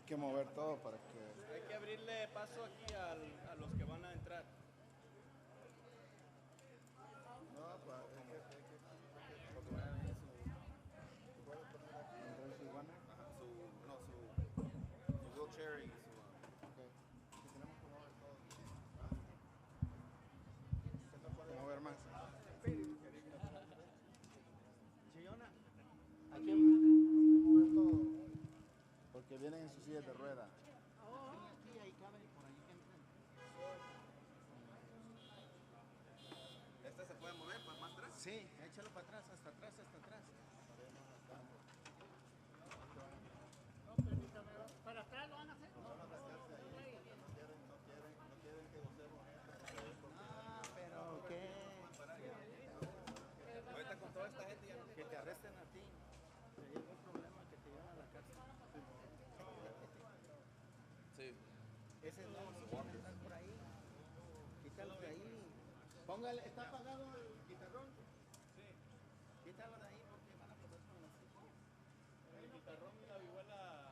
que mover todo para que... Hay que abrirle paso aquí a los que van a entrar. No, pues, su wheelchair y su... Okay. Si tenemos que mover todo. ¿Qué te puede mover más? Chillona. Hay que mover todo. Porque vienen en sus sillas de rueda. Aquí hay caben y por ahí que entren. ¿Este se puede mover para más atrás? Sí, échalo para atrás, hasta atrás, hasta atrás. No, permítame, para atrás lo van a hacer. No van a sacarse ahí, no quieren que gocemos esto. Ah, pero ¿qué? Ahorita con toda esta gente ya no. Que te arresten a ti. Sería un problema que te lleven a la cárcel. Sí. Ese no puede estar por ahí. Quítalo de ahí. Póngale, ¿está apagado el guitarrón? Sí. Quítalo de ahí porque van a pasar con las hijas. El guitarrón y la vihuela.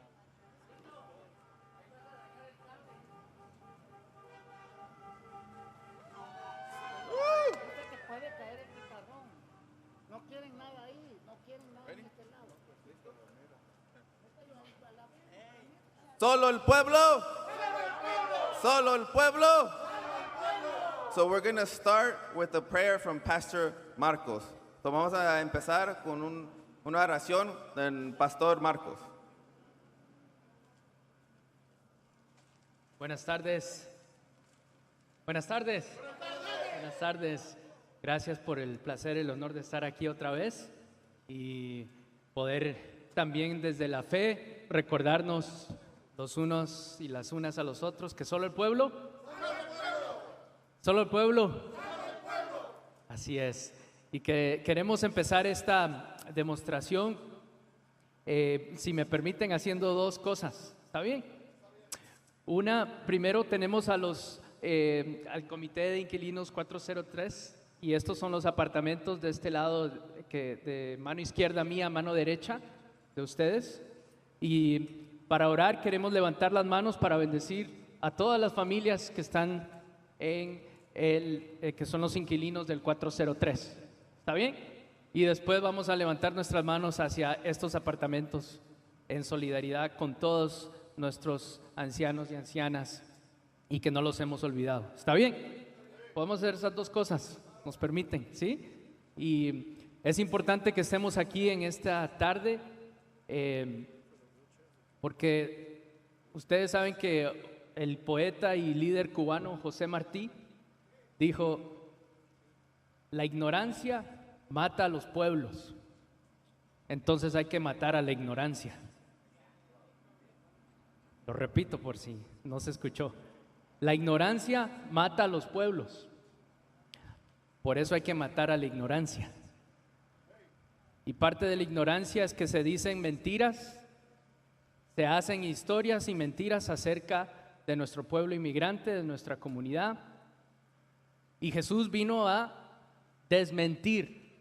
Dice que puede caer el guitarrón. No quieren nada ahí, no quieren nada en este lado. Solo el pueblo. Solo el pueblo. So we're going to start with a prayer from Pastor Marcos. So vamos a empezar con una oración del Pastor Marcos. Buenas tardes. Buenas tardes. Buenas tardes. Gracias por el placer, el honor de estar aquí otra vez y poder también desde la fe recordarnos los unos y las unas a los otros que solo el pueblo. Solo el pueblo. Así es. Y que queremos empezar esta demostración, si me permiten, haciendo dos cosas. ¿Está bien? Una, primero tenemos a al comité de inquilinos 403 y estos son los apartamentos de este lado, de mano izquierda mía, mano derecha de ustedes. Y para orar queremos levantar las manos para bendecir a todas las familias que están que son los inquilinos del 403. ¿Está bien? Y después vamos a levantar nuestras manos hacia estos apartamentos en solidaridad con todos nuestros ancianos y ancianas y que no los hemos olvidado. ¿Está bien? Podemos hacer esas dos cosas, nos permiten, ¿sí? Y es importante que estemos aquí en esta tarde porque ustedes saben que el poeta y líder cubano José Martí dijo: la ignorancia mata a los pueblos, entonces hay que matar a la ignorancia. Lo repito por si no se escuchó. La ignorancia mata a los pueblos, por eso hay que matar a la ignorancia. Y parte de la ignorancia es que se dicen mentiras, se hacen historias y mentiras acerca de nuestro pueblo inmigrante, de nuestra comunidad. Y Jesús vino a desmentir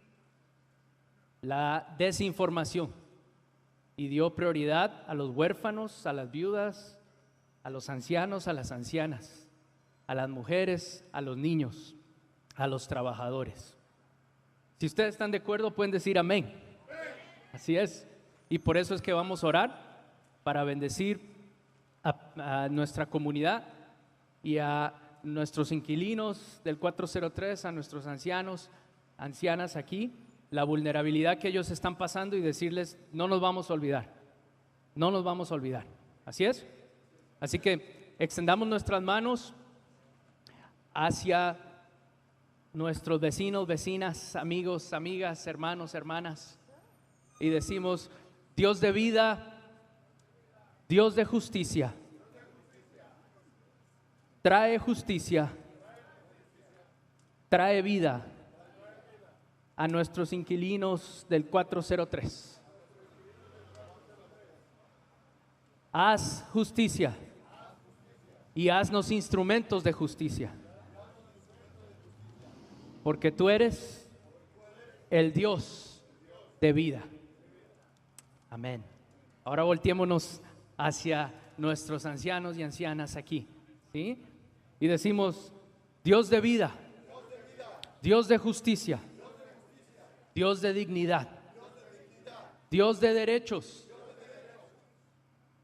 la desinformación y dio prioridad a los huérfanos, a las viudas, a los ancianos, a las ancianas, a las mujeres, a los niños, a los trabajadores. Si ustedes están de acuerdo, pueden decir amén. Así es. Y por eso es que vamos a orar para bendecir a nuestra comunidad y a nuestros inquilinos del 403, a nuestros ancianos, ancianas aquí, la vulnerabilidad que ellos están pasando y decirles: no nos vamos a olvidar, no nos vamos a olvidar. Así es. Así que extendamos nuestras manos hacia nuestros vecinos, vecinas, amigos, amigas, hermanos, hermanas y decimos: Dios de vida, Dios de justicia, trae justicia, trae vida a nuestros inquilinos del 403. Haz justicia y haznos instrumentos de justicia, porque tú eres el Dios de vida. Amén. Ahora volteémonos hacia nuestros ancianos y ancianas aquí, ¿sí? Y decimos, Dios de vida, Dios de justicia, Dios de dignidad, Dios de derechos,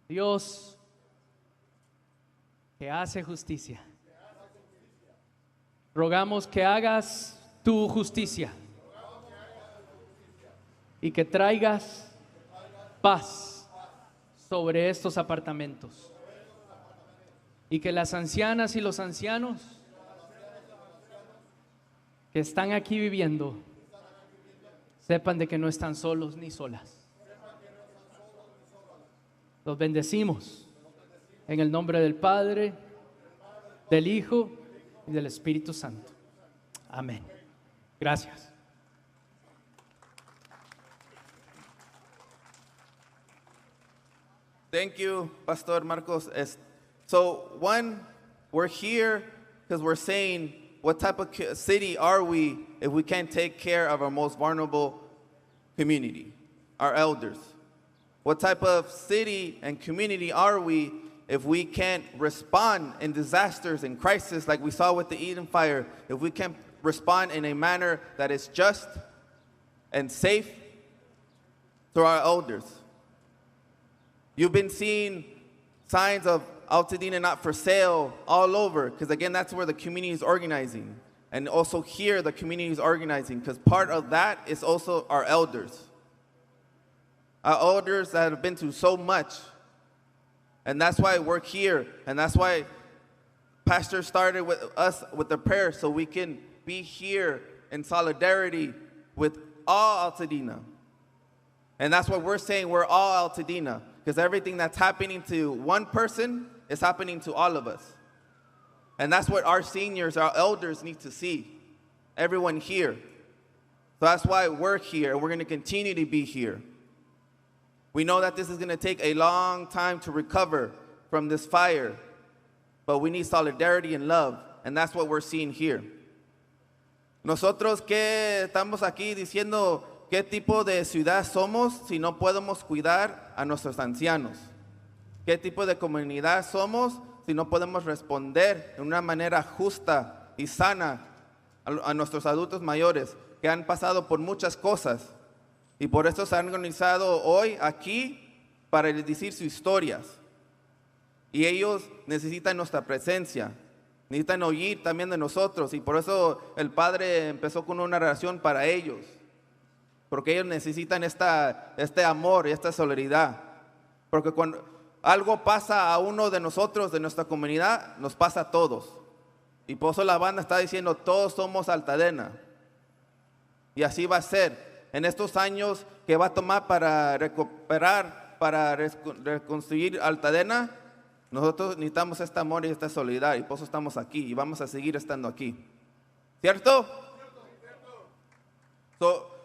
Dios que hace justicia. Rogamos que hagas tu justicia y que traigas paz sobre estos apartamentos y que las ancianas y los ancianos que están aquí viviendo sepan de que no están solos ni solas. Los bendecimos en el nombre del Padre, del Hijo y del Espíritu Santo. Amén. Gracias. Thank you, Pastor Marcos. So, one, we're here because we're saying, what type of city are we if we can't take care of our most vulnerable community, our elders? What type of city and community are we if we can't respond in disasters and crises like we saw with the Eden fire, if we can't respond in a manner that is just and safe to our elders? You've been seeing signs of Altadena not for sale all over, because again, that's where the community is organizing. And also here, the community is organizing, because part of that is also our elders. Our elders that have been through so much. And that's why we're here. And that's why Pastor started with us with the prayer, so we can be here in solidarity with all Altadena. And that's what we're saying, we're all Altadena. Because everything that's happening to one person is happening to all of us. And that's what our seniors, our elders need to see. Everyone here. So that's why we're here, and we're going to continue to be here. We know that this is going to take a long time to recover from this fire, but we need solidarity and love, and that's what we're seeing here. Nosotros que estamos aquí diciendo qué tipo de ciudad somos si no podemos cuidar a nuestros ancianos. ¿Qué tipo de comunidad somos si no podemos responder de una manera justa y sana a nuestros adultos mayores que han pasado por muchas cosas? Y por eso se han organizado hoy aquí para decir sus historias. Y ellos necesitan nuestra presencia, necesitan oír también de nosotros. Y por eso el Padre empezó con una oración para ellos. Porque ellos necesitan este amor y esta solidaridad. Porque cuando algo pasa a uno de nosotros, de nuestra comunidad, nos pasa a todos. Y por eso la banda está diciendo, todos somos Altadena. Y así va a ser. En estos años que va a tomar para recuperar, para reconstruir Altadena, nosotros necesitamos este amor y esta solidaridad. Y por eso estamos aquí y vamos a seguir estando aquí. ¿Cierto?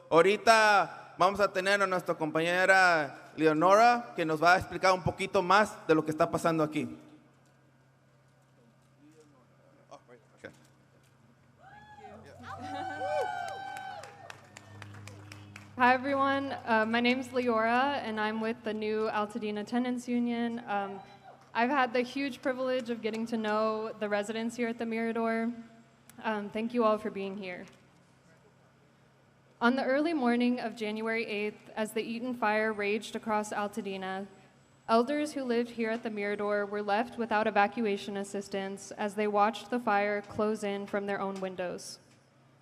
Ahorita vamos a tener a nuestra compañera Leonora, que nos va a explicar un poquito más de lo que está pasando aquí. Hi everyone, my name's Leora and I'm with the new Altadena Tenants Union. I've had the huge privilege of getting to know the residents here at the Mirador. Thank you all for being here. On the early morning of January 8th, as the Eaton fire raged across Altadena, elders who lived here at the Mirador were left without evacuation assistance as they watched the fire close in from their own windows.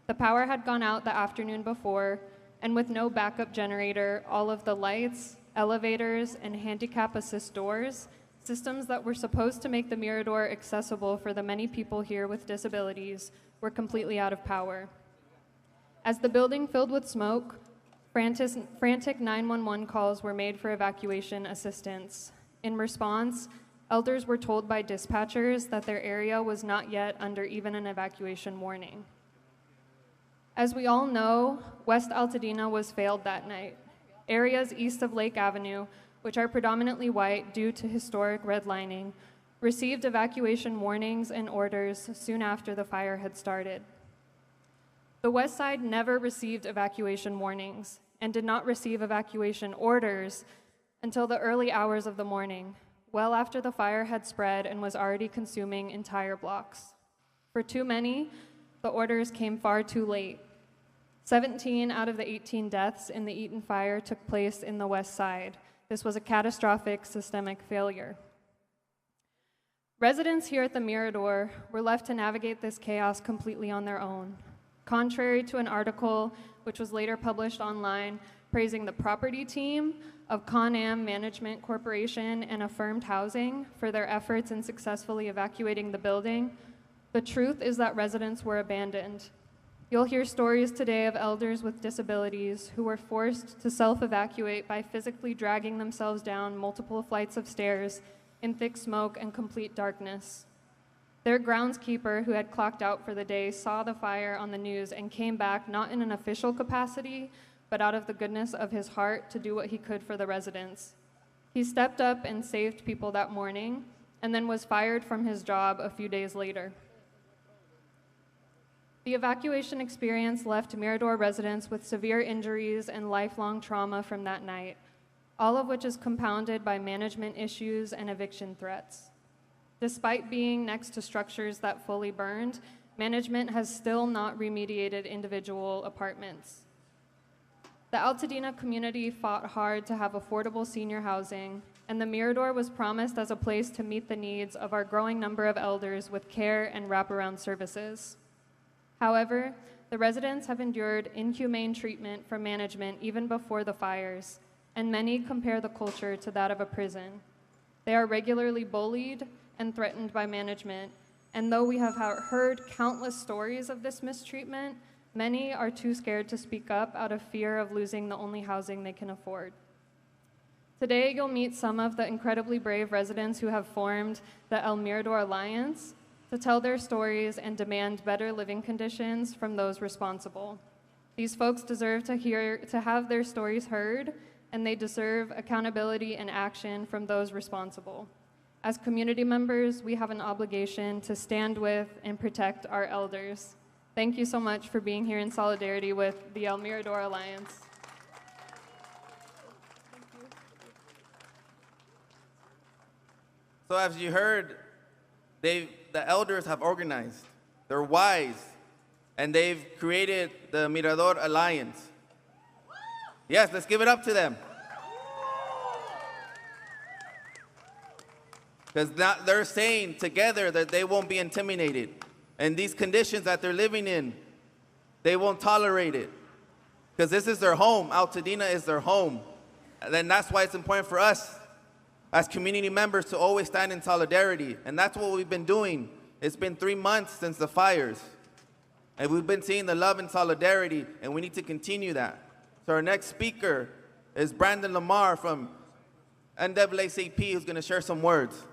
The power had gone out the afternoon before, and with no backup generator, all of the lights, elevators, and handicap assist doors, systems that were supposed to make the Mirador accessible for the many people here with disabilities, were completely out of power. As the building filled with smoke, frantic 911 calls were made for evacuation assistance. In response, elders were told by dispatchers that their area was not yet under even an evacuation warning. As we all know, West Altadena was failed that night. Areas east of Lake Avenue, which are predominantly white due to historic redlining, received evacuation warnings and orders soon after the fire had started. The West Side never received evacuation warnings and did not receive evacuation orders until the early hours of the morning, well after the fire had spread and was already consuming entire blocks. For too many, the orders came far too late. 17 out of the 18 deaths in the Eaton fire took place in the West Side. This was a catastrophic systemic failure. Residents here at the Mirador were left to navigate this chaos completely on their own. Contrary to an article which was later published online praising the property team of Con-Am Management Corporation and Affirmed Housing for their efforts in successfully evacuating the building, the truth is that residents were abandoned. You'll hear stories today of elders with disabilities who were forced to self-evacuate by physically dragging themselves down multiple flights of stairs in thick smoke and complete darkness. Their groundskeeper, who had clocked out for the day, saw the fire on the news and came back not in an official capacity, but out of the goodness of his heart to do what he could for the residents. He stepped up and saved people that morning, and then was fired from his job a few days later. The evacuation experience left Mirador residents with severe injuries and lifelong trauma from that night, all of which is compounded by management issues and eviction threats. Despite being next to structures that fully burned, management has still not remediated individual apartments. The Altadena community fought hard to have affordable senior housing, and the Mirador was promised as a place to meet the needs of our growing number of elders with care and wraparound services. However, the residents have endured inhumane treatment from management even before the fires, and many compare the culture to that of a prison. They are regularly bullied and threatened by management, and though we have heard countless stories of this mistreatment, many are too scared to speak up out of fear of losing the only housing they can afford. Today, you'll meet some of the incredibly brave residents who have formed the El Mirador Alliance to tell their stories and demand better living conditions from those responsible. These folks deserve to have their stories heard, and they deserve accountability and action from those responsible. As community members, we have an obligation to stand with and protect our elders. Thank you so much for being here in solidarity with the El Mirador Alliance. So as you heard, the elders have organized. They're wise, and they've created the Mirador Alliance. Yes, let's give it up to them. Because they're saying together that they won't be intimidated. And these conditions that they're living in, they won't tolerate it. Because this is their home. Altadena is their home. And then that's why it's important for us as community members to always stand in solidarity. And that's what we've been doing. It's been 3 months since the fires. And we've been seeing the love and solidarity, and we need to continue that. So our next speaker is Brandon Lamar from NAACP, who's going to share some words.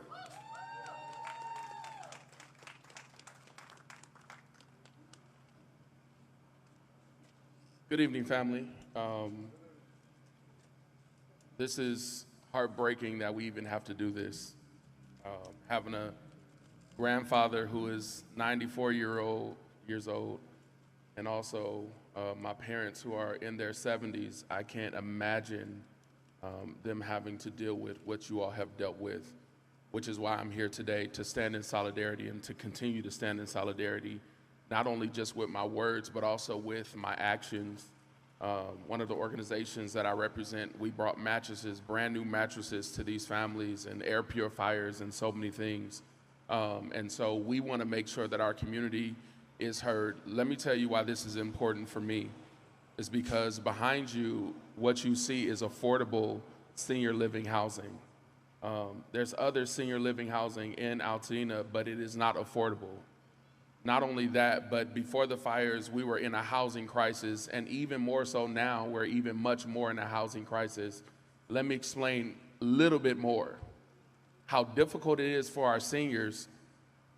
Good evening, family. This is heartbreaking that we even have to do this. Having a grandfather who is 94 years old, and also my parents who are in their 70s, I can't imagine them having to deal with what you all have dealt with, which is why I'm here today to stand in solidarity and to continue to stand in solidarity, not only just with my words, but also with my actions. One of the organizations that I represent, we brought mattresses, brand new mattresses to these families and air purifiers and so many things. And so we want to make sure that our community is heard. Let me tell you why this is important for me. It's because behind you, what you see is affordable senior living housing. There's other senior living housing in Altadena, but it is not affordable. Not only that, but before the fires, we were in a housing crisis, and even more so now, we're even much more in a housing crisis. Let me explain a little bit more. How difficult it is for our seniors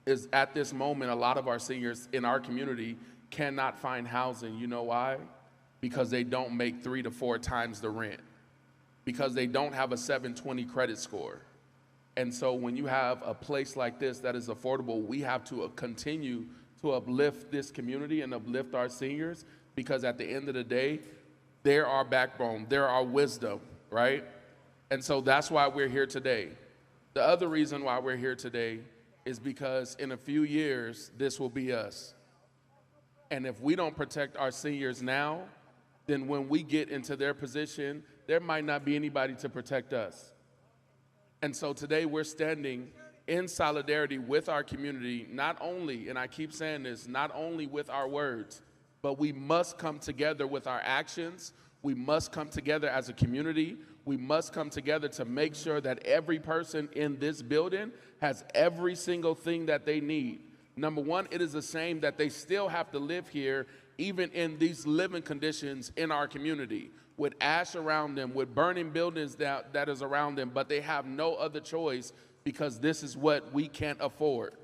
is at this moment, a lot of our seniors in our community cannot find housing. You know why? Because they don't make 3 to 4 times the rent. Because they don't have a 720 credit score. And so when you have a place like this that is affordable, we have to continue to uplift this community and uplift our seniors, because at the end of the day, they're our backbone, they're our wisdom, right? And so that's why we're here today. The other reason why we're here today is because in a few years, this will be us. And if we don't protect our seniors now, then when we get into their position, there might not be anybody to protect us. And so today we're standing in solidarity with our community, not only, and I keep saying this, not only with our words, but we must come together with our actions. We must come together as a community. We must come together to make sure that every person in this building has every single thing that they need. Number one, it is a shame that they still have to live here, even in these living conditions in our community, with ash around them, with burning buildings that is around them, but they have no other choice because this is what we can't afford.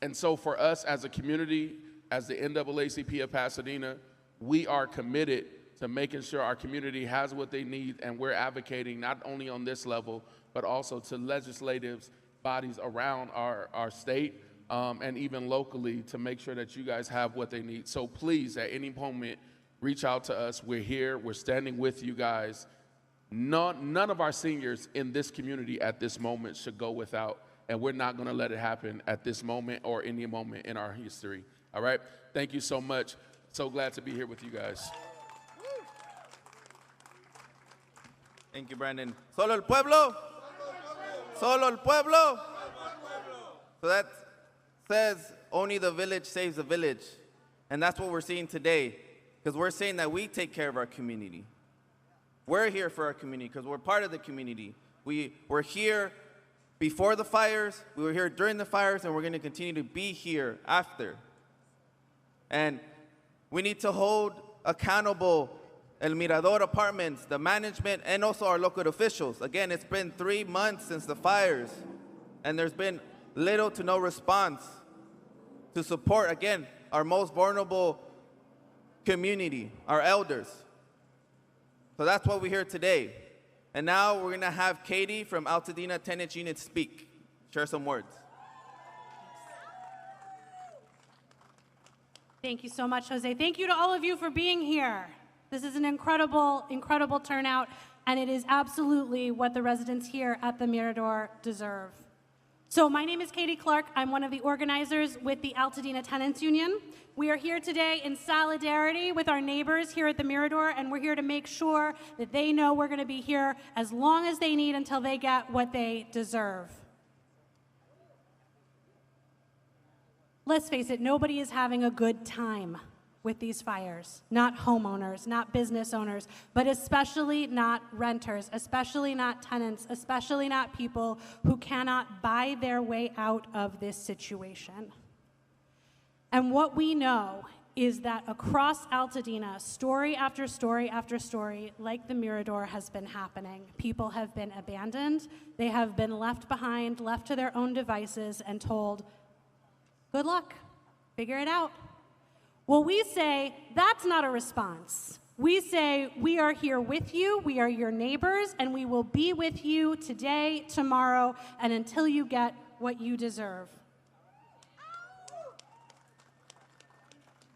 And so for us as a community, as the NAACP of Pasadena, we are committed to making sure our community has what they need, and we're advocating not only on this level, but also to legislative bodies around our state and even locally to make sure that you guys have what they need. So please, at any moment, reach out to us. We're here. We're standing with you guys. None of our seniors in this community at this moment should go without, and we're not going to let it happen at this moment or any moment in our history. All right? Thank you so much. So glad to be here with you guys. Thank you, Brandon. Solo el pueblo. Solo el pueblo. So that says only the village saves the village. And that's what we're seeing today, because we're saying that we take care of our community. We're here for our community because we're part of the community. We're here before the fires, we were here during the fires, and we're going to continue to be here after. And we need to hold accountable El Mirador Apartments, the management, and also our local officials. Again, it's been 3 months since the fires, and there's been little to no response to support, again, our most vulnerable community, our elders. So that's what we're here today. And now we're going to have Katie from Altadena Tenants Unit speak, share some words. Thank you so much, Jose. Thank you to all of you for being here. This is an incredible, incredible turnout, and it is absolutely what the residents here at the Mirador deserve. So my name is Katie Clark. I'm one of the organizers with the Altadena Tenants Union. We are here today in solidarity with our neighbors here at the Mirador, and we're here to make sure that they know we're going to be here as long as they need until they get what they deserve. Let's face it, nobody is having a good time with these fires. Not homeowners, not business owners, but especially not renters, especially not tenants, especially not people who cannot buy their way out of this situation. And what we know is that across Altadena, story after story after story, like the Mirador, has been happening. People have been abandoned, they have been left behind, left to their own devices, and told, good luck, figure it out. Well, we say that's not a response. We say we are here with you, we are your neighbors, and we will be with you today, tomorrow, and until you get what you deserve.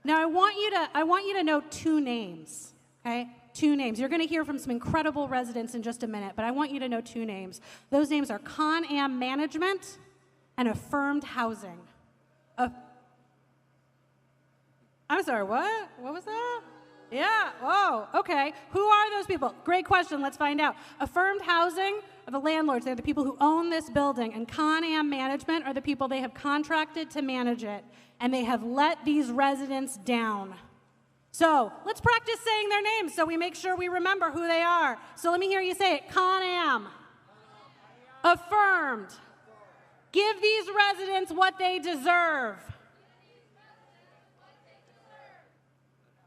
Now, I want you to know two names, okay? Two names. You're going to hear from some incredible residents in just a minute, but I want you to know two names. Those names are Con Am Management and Affirmed Housing. I'm sorry, what? What was that? Yeah, whoa, okay. Who are those people? Great question, let's find out. Affirmed Housing are the landlords. They're the people who own this building. And Con Am Management are the people they have contracted to manage it. And they have let these residents down. So let's practice saying their names so we make sure we remember who they are. So let me hear you say it. Con Am. Affirmed. Give these residents what they deserve.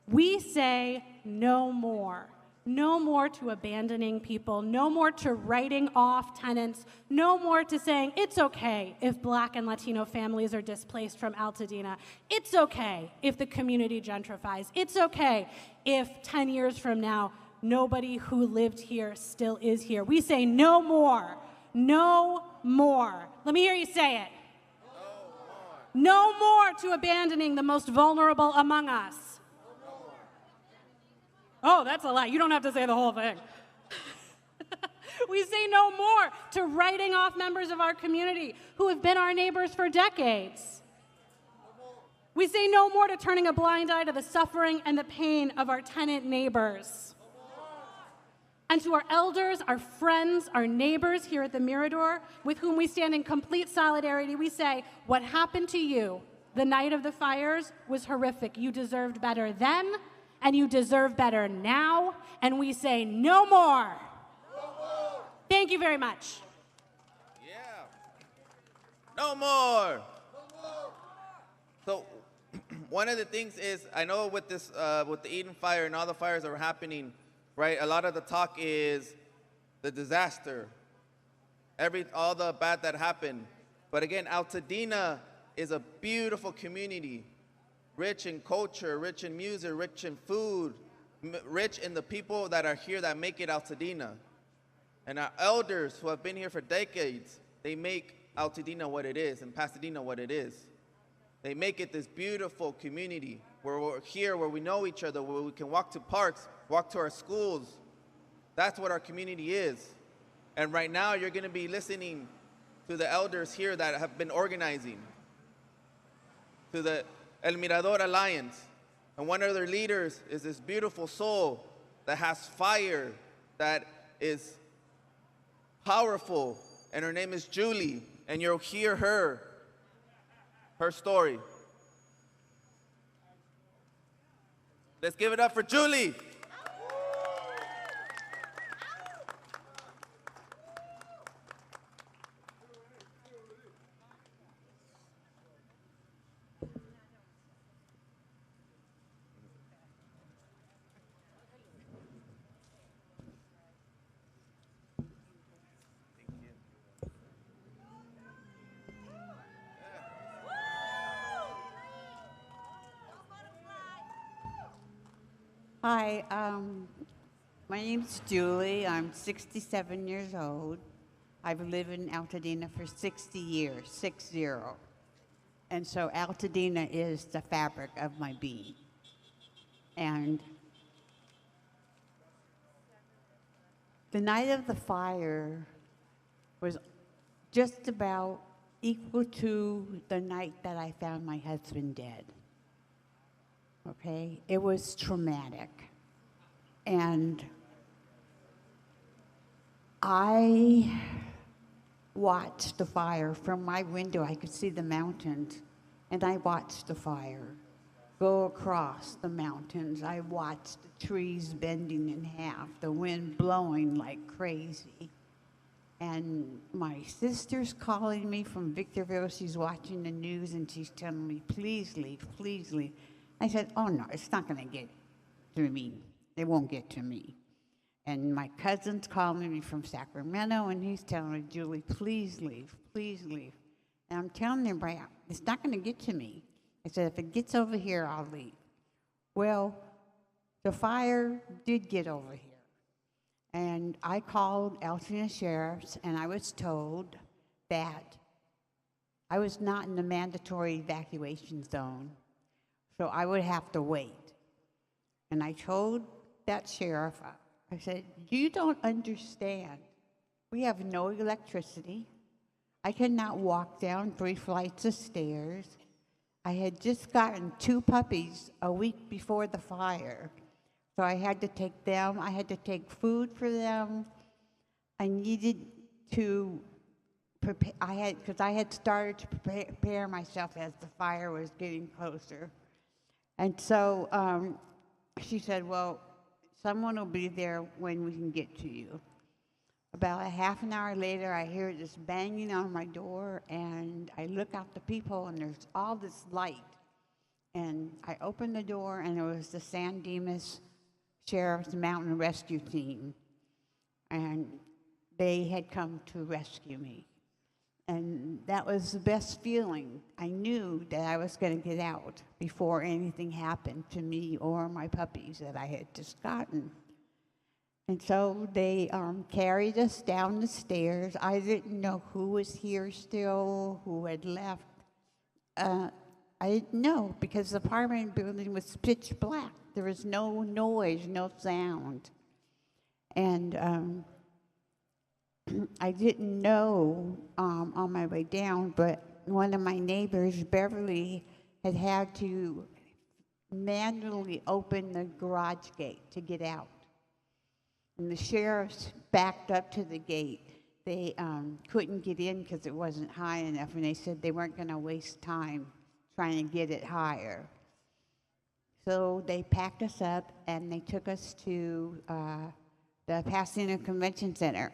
We say no more. No more to abandoning people. No more to writing off tenants. No more to saying it's okay if Black and Latino families are displaced from Altadena. It's okay if the community gentrifies. It's okay if 10 years from now, nobody who lived here still is here. We say no more. No more. Let me hear you say it. No more to abandoning the most vulnerable among us. Oh, that's a lie. You don't have to say the whole thing. We say no more to writing off members of our community who have been our neighbors for decades. We say no more to turning a blind eye to the suffering and the pain of our tenant neighbors. And to our elders, our friends, our neighbors here at the Mirador, with whom we stand in complete solidarity, we say, what happened to you the night of the fires was horrific. You deserved better then, and you deserve better now, and we say no more. Thank you very much. Yeah. No more. So one of the things is, I know with this, with the Eden fire and all the fires that were happening, right? A lot of the talk is the disaster, all the bad that happened. But again, Altadena is a beautiful community, rich in culture, rich in music, rich in food, rich in the people that are here that make it Altadena. And our elders who have been here for decades, they make Altadena what it is and Pasadena what it is. They make it this beautiful community where we're here, where we know each other, where we can walk to parks, walk to our schools. That's what our community is. And right now, you're going to be listening to the elders here that have been organizing, to the El Mirador Alliance. And one of their leaders is this beautiful soul that has fire, that is powerful, and her name is Julie. And you'll hear her story. Let's give it up for Julie. Hi, my name's Julie. I'm 67 years old. I've lived in Altadena for 60 years, 60. And so Altadena is the fabric of my being. And the night of the fire was just about equal to the night that I found my husband dead. Okay, it was traumatic. And I watched the fire from my window. I could see the mountains, and I watched the fire go across the mountains. I watched the trees bending in half, the wind blowing like crazy. And my sister's calling me from Victorville. She's watching the news, and she's telling me, please leave, please leave. I said, oh no, it's not gonna get to me. It won't get to me. And my cousin's calling me from Sacramento, and he's telling me, Julie, please leave, please leave. And I'm telling him, right, it's not gonna get to me. I said, if it gets over here, I'll leave. Well, the fire did get over here. And I called Altadena Sheriff's, and I was told that I was not in the mandatory evacuation zone, so I would have to wait. And I told that sheriff, I said, you don't understand. We have no electricity. I cannot walk down 3 flights of stairs. I had just gotten 2 puppies a week before the fire. So I had to take them, I had to take food for them. I needed to prepare, because I had started to prepare myself as the fire was getting closer. And so she said, well, someone will be there when we can get to you. About a half an hour later, I hear this banging on my door, and I look out the people, and there's all this light. And I opened the door, and it was the San Dimas Sheriff's Mountain Rescue Team. And they had come to rescue me. And that was the best feeling. I knew that I was going to get out before anything happened to me or my puppies that I had just gotten. And so they carried us down the stairs. I didn't know who was here still, who had left. I didn't know, because the apartment building was pitch black. There was no noise, no sound. And I didn't know on my way down, but one of my neighbors, Beverly, had to manually open the garage gate to get out. And the sheriffs backed up to the gate. They couldn't get in because it wasn't high enough, and they said they weren't going to waste time trying to get it higher. So they packed us up, and they took us to the Pasadena Convention Center,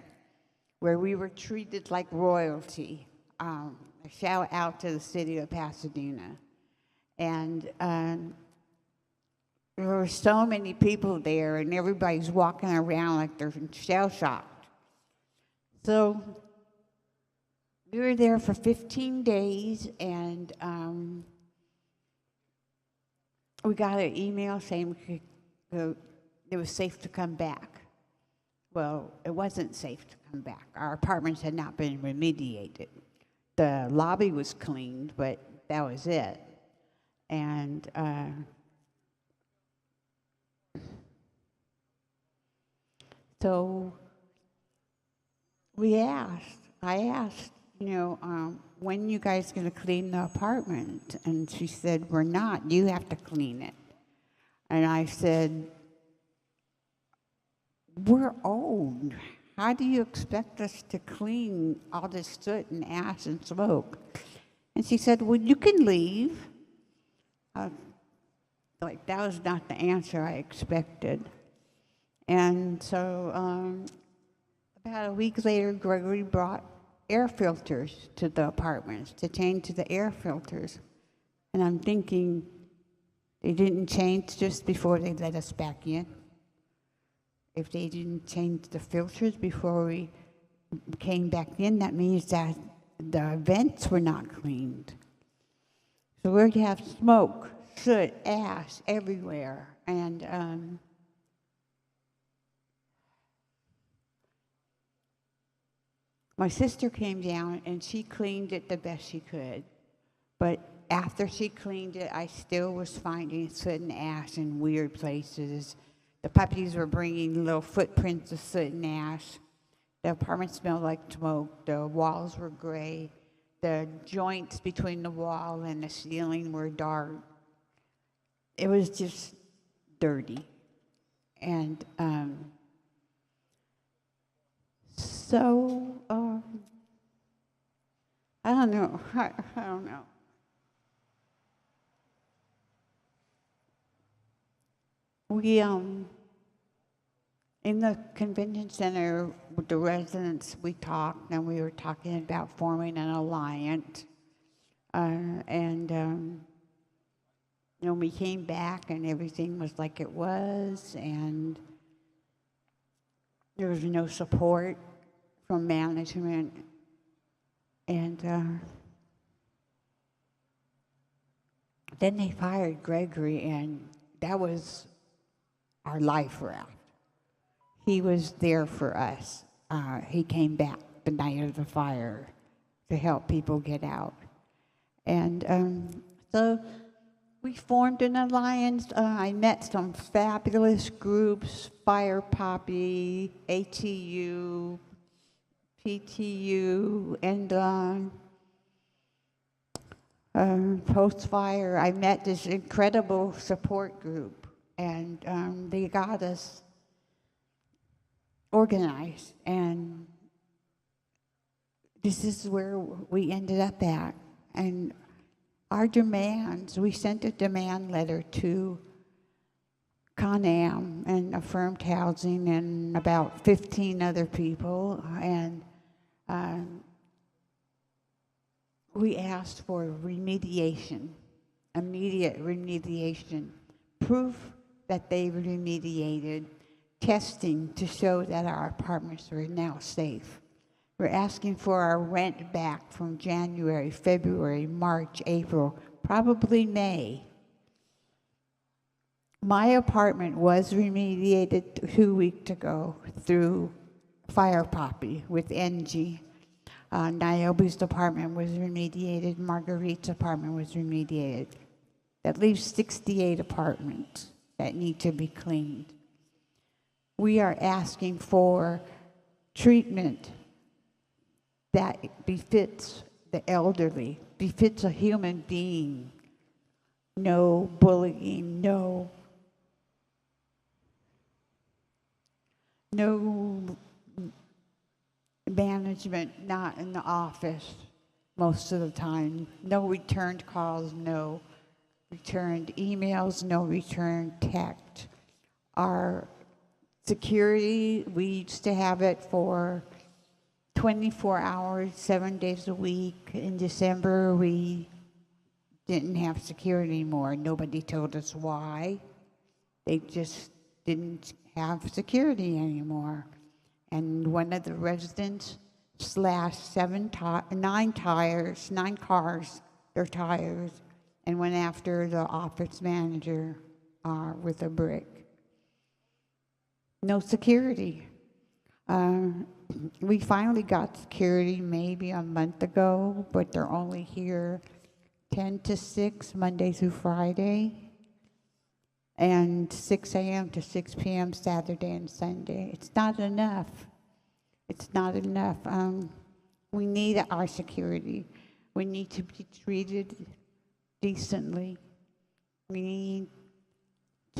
where we were treated like royalty. A shout out to the city of Pasadena. And there were so many people there, and everybody's walking around like they're shell-shocked. So we were there for 15 days, and we got an email saying it was safe to come back. Well, it wasn't safe to come back. Our apartments had not been remediated. The lobby was cleaned, but that was it. And so I asked, when you guys going to clean the apartment? And she said, we're not, you have to clean it. And I said, we're old. How do you expect us to clean all this soot and ash and smoke? And she said, well, you can leave. Like, that was not the answer I expected. And so about a week later, Gregory brought air filters to the apartments to change to the air filters. And I'm thinking, they didn't change just before they let us back in. If they didn't change the filters before we came back in, that means that the vents were not cleaned. So we're going to have smoke, soot, ash everywhere. And my sister came down and she cleaned it the best she could. But after she cleaned it, I still was finding soot and ash in weird places. The puppies were bringing little footprints of soot and ash. The apartment smelled like smoke. The walls were gray. The joints between the wall and the ceiling were dark. It was just dirty. And so, I don't know. I don't know. We, in the convention center with the residents, we talked, and we were talking about forming an alliance. We came back, and everything was like it was, and there was no support from management. And then they fired Gregory, and that was our life raft. He was there for us. He came back the night of the fire to help people get out. And so we formed an alliance. I met some fabulous groups: Fire Poppy, ATU, PTU, and post-fire. I met this incredible support group, and they got us organized, and this is where we ended up at. And our demands, we sent a demand letter to Con Am and Affirmed Housing and about 15 other people, and we asked for remediation, immediate remediation, proof that they remediated, testing to show that our apartments are now safe. We're asking for our rent back from January, February, March, April, probably May. My apartment was remediated 2 weeks ago through Fire Poppy with NG. Niobe's apartment was remediated. Marguerite's apartment was remediated. That leaves 68 apartments that need to be cleaned. We are asking for treatment that befits the elderly, befits a human being. No bullying, no management not in the office most of the time. No returned calls, no returned emails, no returned text. Our security, we used to have it for 24 hours, 7 days a week. In December, we didn't have security anymore. Nobody told us why. They just didn't have security anymore. And one of the residents slashed 9 cars, their tires, and went after the office manager with a brick. No security. We finally got security maybe a month ago, but they're only here 10 to 6, Monday through Friday, and 6 a.m. to 6 p.m. Saturday and Sunday. It's not enough. It's not enough. We need our security. We need to be treated decently. We need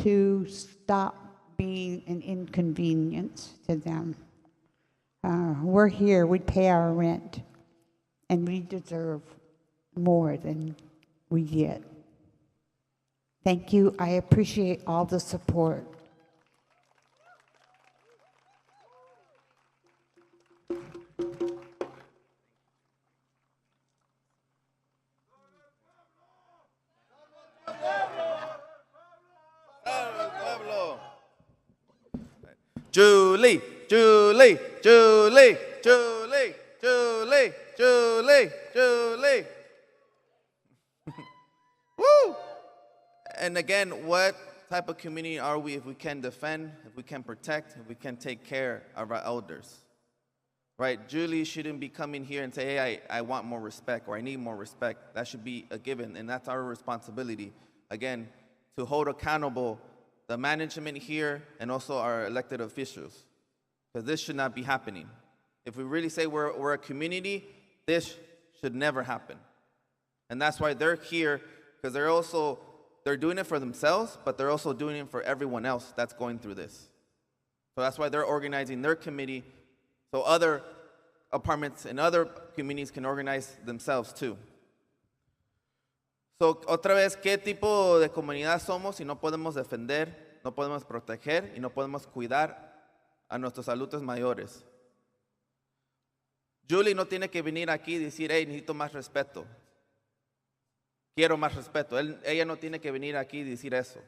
to stop being an inconvenience to them. We're here, we pay our rent, and we deserve more than we get. Thank you. I appreciate all the support. Julie, Julie, Julie, Julie, Julie, Julie, Julie. Woo! And again, what type of community are we if we can defend, if we can protect, if we can take care of our elders? Right? Julie shouldn't be coming here and say, hey, I want more respect or I need more respect. That should be a given, and that's our responsibility. Again, to hold accountable the management here and also our elected officials, because this should not be happening. If we really say we're a community, this should never happen. And that's why they're here, because they're doing it for themselves, but they're also doing it for everyone else that's going through this. So that's why they're organizing their committee, so other apartments and other communities can organize themselves too. So, otra vez, ¿qué tipo de comunidad somos si no podemos defender, no podemos proteger y no podemos cuidar a nuestros adultos mayores? Julie no tiene que venir aquí y decir, hey, necesito más respeto. Quiero más respeto. Ella no tiene que venir aquí y decir eso.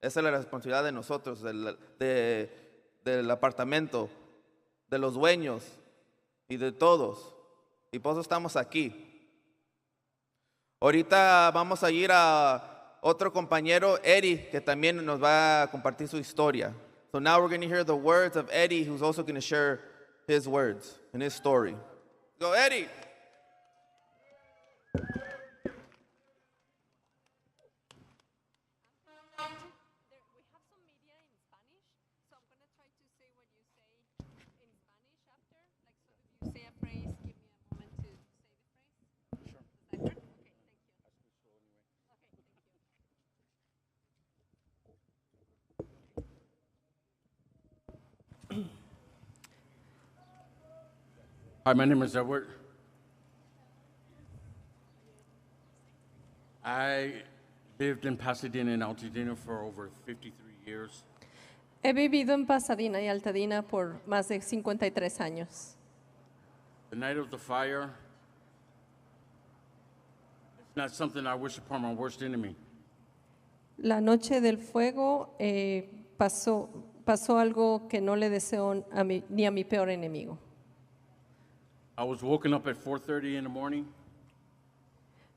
Esa es la responsabilidad de nosotros, del apartamento, de los dueños y de todos. Y por eso estamos aquí. Ahorita vamos a ir a otro compañero, Eddie, que también nos va a compartir su historia. So now we're going to hear the words of Eddie, who's also going to share his words and his story. Go, Eddie. Hi, my name is Edward. I lived in Pasadena and Altadena for over 53 years. He vivido en Pasadena y Altadena por más de 53 años. The night of the fire, it's not something I wish upon my worst enemy. La noche del fuego pasó algo que no le deseo ni a mi peor enemigo. I was woken up at 4:30 in the morning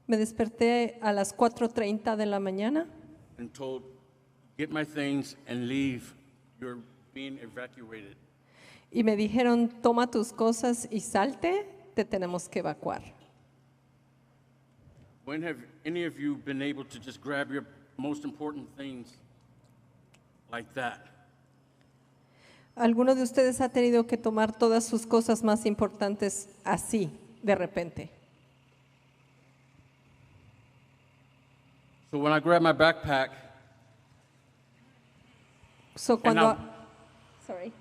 Me desperté a las 4:30 de la mañana and told, get my things and leave. You're being evacuated. y me dijeron, toma tus cosas y salte, te tenemos que evacuar. When have any of you been able to just grab your most important things like that? ¿Alguno de ustedes ha tenido que tomar todas sus cosas más importantes así, de repente? So when I grabbed my backpack So, and, cuando, I,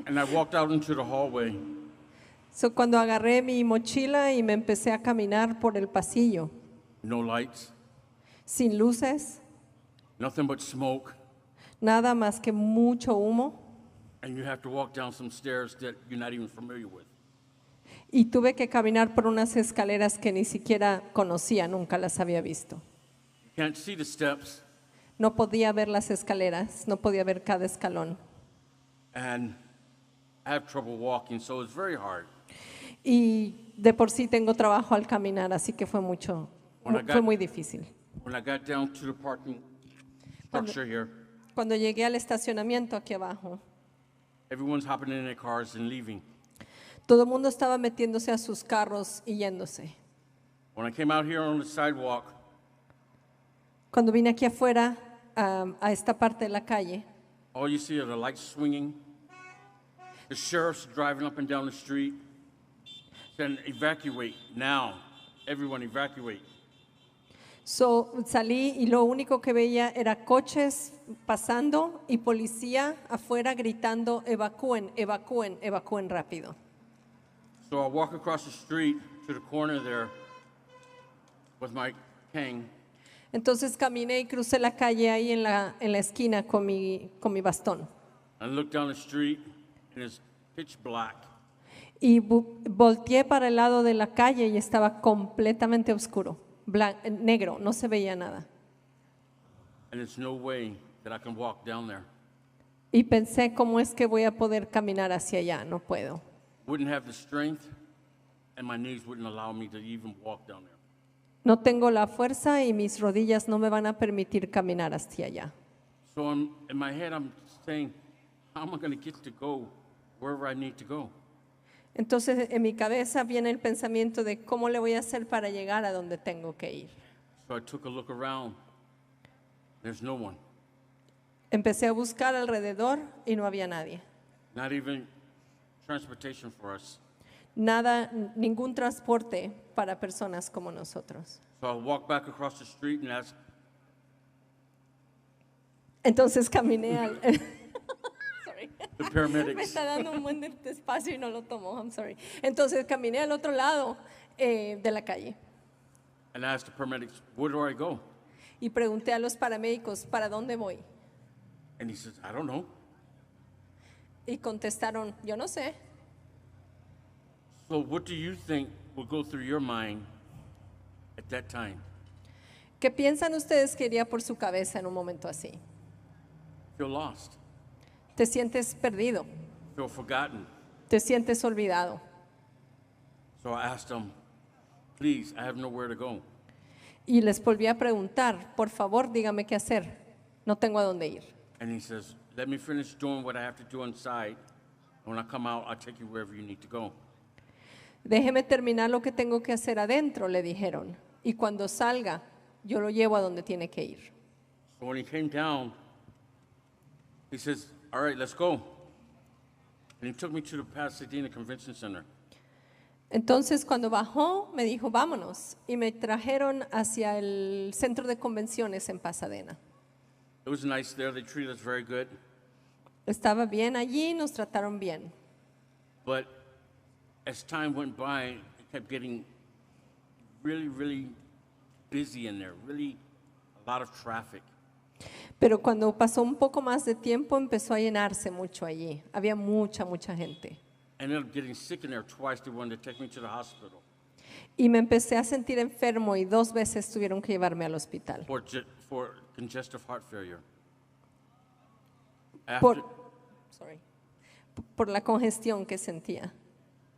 and I walked out into the hallway, cuando agarré mi mochila y me empecé a caminar por el pasillo, no lights, sin luces, nothing but smoke, nada más que mucho humo, and you have to walk down some stairs that you're not even familiar with. y tuve que caminar por unas escaleras que ni siquiera conocía, nunca las había visto. You can't see the steps, No podía ver las escaleras, no podía ver cada escalón. and I have trouble walking, so it's very hard. Y de por sí tengo trabajo al caminar, así que fue muy difícil. When I got down to the parking structure here, Cuando llegué al estacionamiento aquí abajo, everyone's hopping in their cars and leaving. todo el mundo estaba metiéndose a sus carros y yéndose. When I came out here on the sidewalk, Cuando vine aquí afuera a esta parte de la calle, all you see are the lights swinging, the sheriff's driving up and down the street, saying, evacuate now, everyone evacuate. salí y lo único que veía era coches pasando y policía afuera gritando, evacúen, evacúen, evacúen rápido. So I walk across the street to the corner there with my cane, Entonces caminé y crucé la calle ahí en la esquina con mi bastón. and look down the street, and it's pitch black. Y volteé para el lado de la calle y estaba completamente oscuro, negro, no se veía nada. And there's no way that I can walk down there. Y pensé, ¿cómo es que voy a poder caminar hacia allá? No puedo. Wouldn't have the strength, and my knees wouldn't allow me to even walk down there. No tengo la fuerza y mis rodillas no me van a permitir caminar hacia allá. So in my head, I'm saying, how am I going to get to go wherever I need to go? Entonces en mi cabeza viene el pensamiento de cómo le voy a hacer para llegar a donde tengo que ir. So I took a look around. There's no one. Empecé a buscar alrededor y no había nadie. Not even transportation for us. Nada, ningún transporte para personas como nosotros. So I walked back across the street and asked, Entonces caminé al... Sorry. the Me paramedics, está dando un buen de espacio y no lo tomo, I'm sorry. Entonces caminé al otro lado de la calle and asked the paramedics, where do I go? y pregunté a los paramédicos, ¿para dónde voy? And he says, I don't know. Y contestaron, yo no sé. So what do you think will go through your mind at that time? ¿Qué piensan ustedes que iría por su cabeza en un momento así? Feel lost, Te sientes perdido, feel forgotten. te sientes olvidado. So I asked him, please, I have nowhere to go. Y les volví a preguntar, por favor, dígame qué hacer. No tengo a dónde ir. And he says, let me finish doing what I have to do inside. When I come out, I'll take you wherever you need to go. Déjeme terminar lo que tengo que hacer adentro, le dijeron. Y cuando salga, yo lo llevo a donde tiene que ir. So when he came down, he says, all right, let's go. And he took me to the Pasadena Convention Center. Entonces, cuando bajó, me dijo, vámonos. Y me trajeron hacia el centro de convenciones en Pasadena. It was nice there. They treated us very good. Estaba bien allí, nos trataron bien. But as time went by, it kept getting really, really busy in there, really a lot of traffic. Pero cuando pasó un poco más de tiempo, empezó a llenarse mucho allí. Había mucha gente. I ended up getting sick in there twice. They wanted to take me to the hospital Y me empecé a sentir enfermo y 2 veces tuvieron que llevarme al hospital. for congestive heart failure. Por, por la congestión que sentía.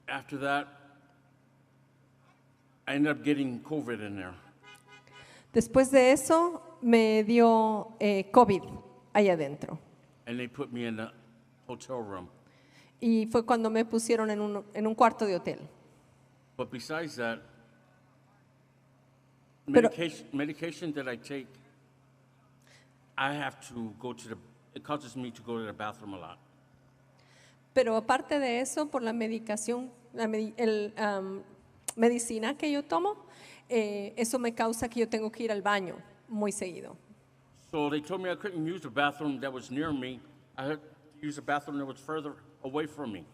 After that, I ended up getting COVID in there. Después de eso, me dio COVID ahí adentro. And they put me in the hotel room. Y fue cuando me pusieron en un cuarto de hotel. But besides that, Pero- medication that I take, I have to go to it causes me to go to the bathroom a lot. Pero aparte de eso, por la medicación, medicina que yo tomo, eso me causa que yo tengo que ir al baño muy seguido. So they told me I couldn't use the bathroom that was near me. I had to use a bathroom that was further away from me.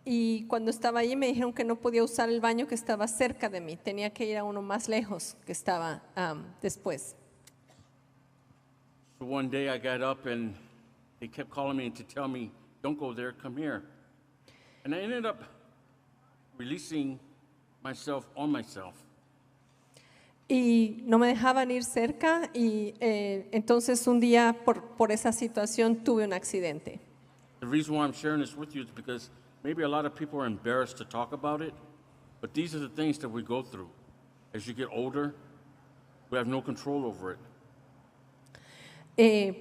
Y cuando estaba allí me dijeron que no podía usar el baño que estaba cerca de mí, tenía que ir a uno más lejos que estaba después. So one day I got up and they kept calling me to tell me, don't go there, come here. And I ended up releasing myself on myself. Y no me dejaban ir cerca y entonces un día por esa situación tuve un accidente. The reason why I'm sharing this with you is because maybe a lot of people are embarrassed to talk about it, but these are the things that we go through. As you get older, we have no control over it.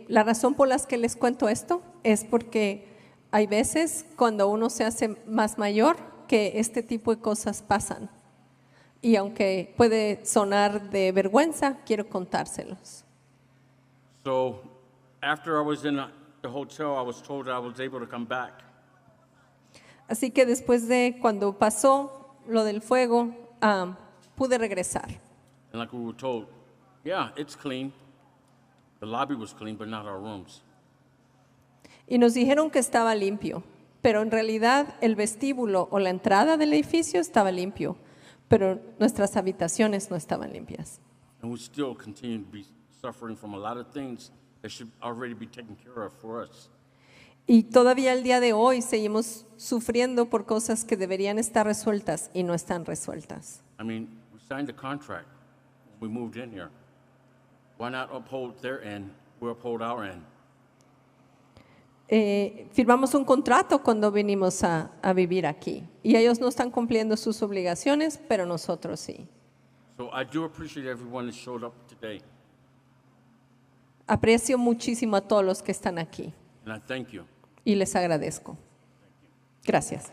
La razón por la que les cuento esto es porque hay veces cuando uno se hace más mayor que este tipo de cosas pasan. Y aunque puede sonar de vergüenza, quiero contárselos. So after I was in the hotel, I was told I was able to come back. Así que después de cuando pasó lo del fuego, pude regresar. And like we were told, yeah, it's clean. The lobby was clean, but not our rooms. Y nos dijeron que estaba limpio, pero en realidad el vestíbulo o la entrada del edificio estaba limpio, pero nuestras habitaciones no estaban limpias. And we still continue to be suffering from a lot of things that should already be taken care of for us. Y todavía el día de hoy seguimos sufriendo por cosas que deberían estar resueltas y no están resueltas. I mean, we signed the contract when we moved in here. Why not uphold their end? We uphold our end. Firmamos un contrato cuando vinimos a vivir aquí y ellos no están cumpliendo sus obligaciones, pero nosotros sí. So I do appreciate everyone that showed up today, Aprecio muchísimo a todos los que están aquí and I thank you. y les agradezco. Gracias.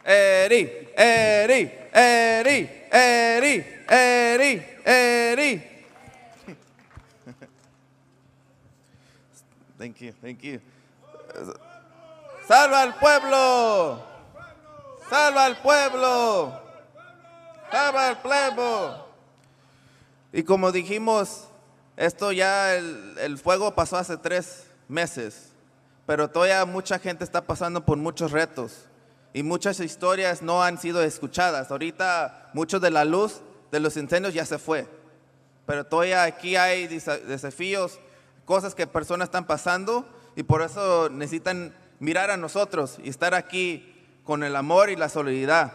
Eri, Eri, Eri, Eri, Eri, Eri. Thank you, thank you. Salva al pueblo. Salva al pueblo. Salva al pueblo. Y como dijimos, esto ya el fuego pasó hace 3 meses, pero todavía mucha gente está pasando por muchos retos y muchas historias no han sido escuchadas. Ahorita mucho de la luz de los incendios ya se fue, pero todavía aquí hay desafíos, cosas que personas están pasando y por eso necesitan mirar a nosotros y estar aquí con el amor y la solidaridad.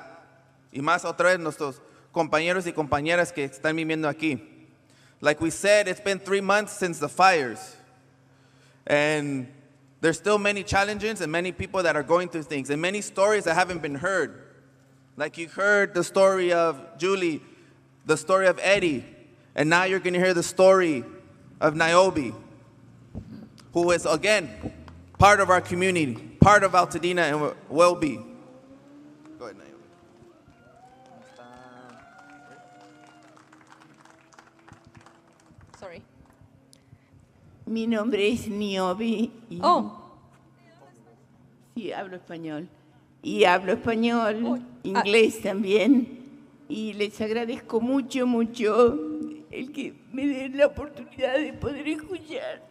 Y más otra vez nuestros compañeros y compañeras que están viviendo aquí. Like we said, it's been 3 months since the fires. And there's still many challenges and many people that are going through things and many stories that haven't been heard. Like you heard the story of Julie, the story of Eddie, and now you're going to hear the story of Niobe, who is again part of our community, part of Altadena and will be. Go ahead, Niobe. Sorry. Mi nombre es Niobe. Sí, hablo español. Y hablo español, inglés también. Y les agradezco mucho, mucho el que me den la oportunidad de poder escuchar.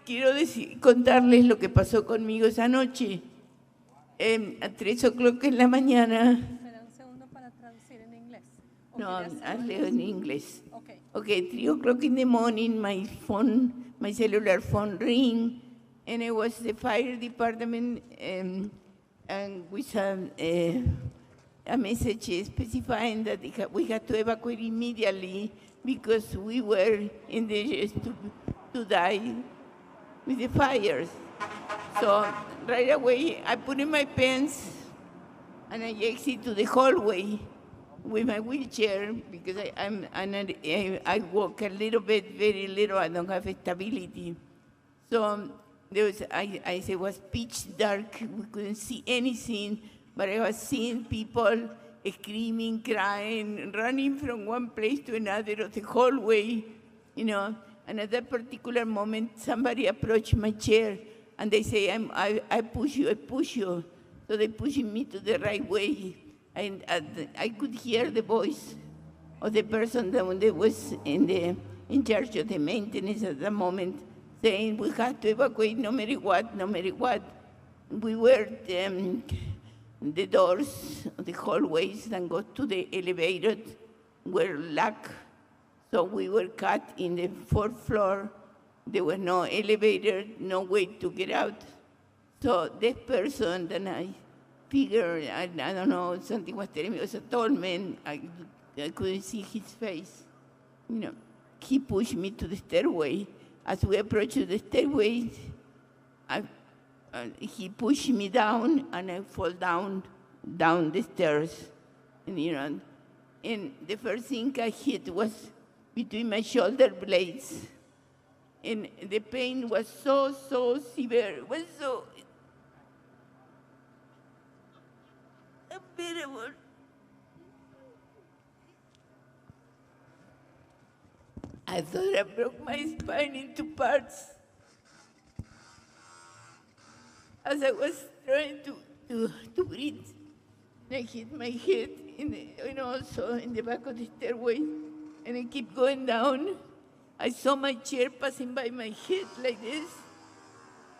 Quiero contarles lo que pasó conmigo esa noche. A 3 o'clock en la mañana. Espera un segundo para traducir en inglés. No, hazlo en inglés. Okay, 3 o'clock in the morning, my cellular phone ring, and it was the fire department, and with a message specifying that we had to evacuate immediately because we were in danger to die with the fires. So right away, I put in my pants and I exit to the hallway with my wheelchair because I walk a little bit, very little. I don't have stability. So I said it was pitch dark. We couldn't see anything, but I was seeing people screaming, crying, running from one place to another of the hallway, you know. And at that particular moment, somebody approached my chair, and they say, I push you, I push you. So they pushing me to the right way. And I could hear the voice of the person that was in charge of the maintenance at the moment, saying we have to evacuate no matter what, no matter what. We were the doors of the hallways that go to the elevator were locked. So we were caught in the fourth floor. There was no elevator, no way to get out. So this person that I figured, I don't know, something was telling me, it was a tall man. I couldn't see his face. You know, he pushed me to the stairway. As we approached the stairway, he pushed me down, and I fall down the stairs. And, you know, and the first thing I hit was between my shoulder blades. And the pain was so severe. It was so unbearable. I thought I broke my spine into parts as I was trying to breathe. I hit my head and also in the back of the stairway, and I keep going down. I saw my chair passing by my head like this,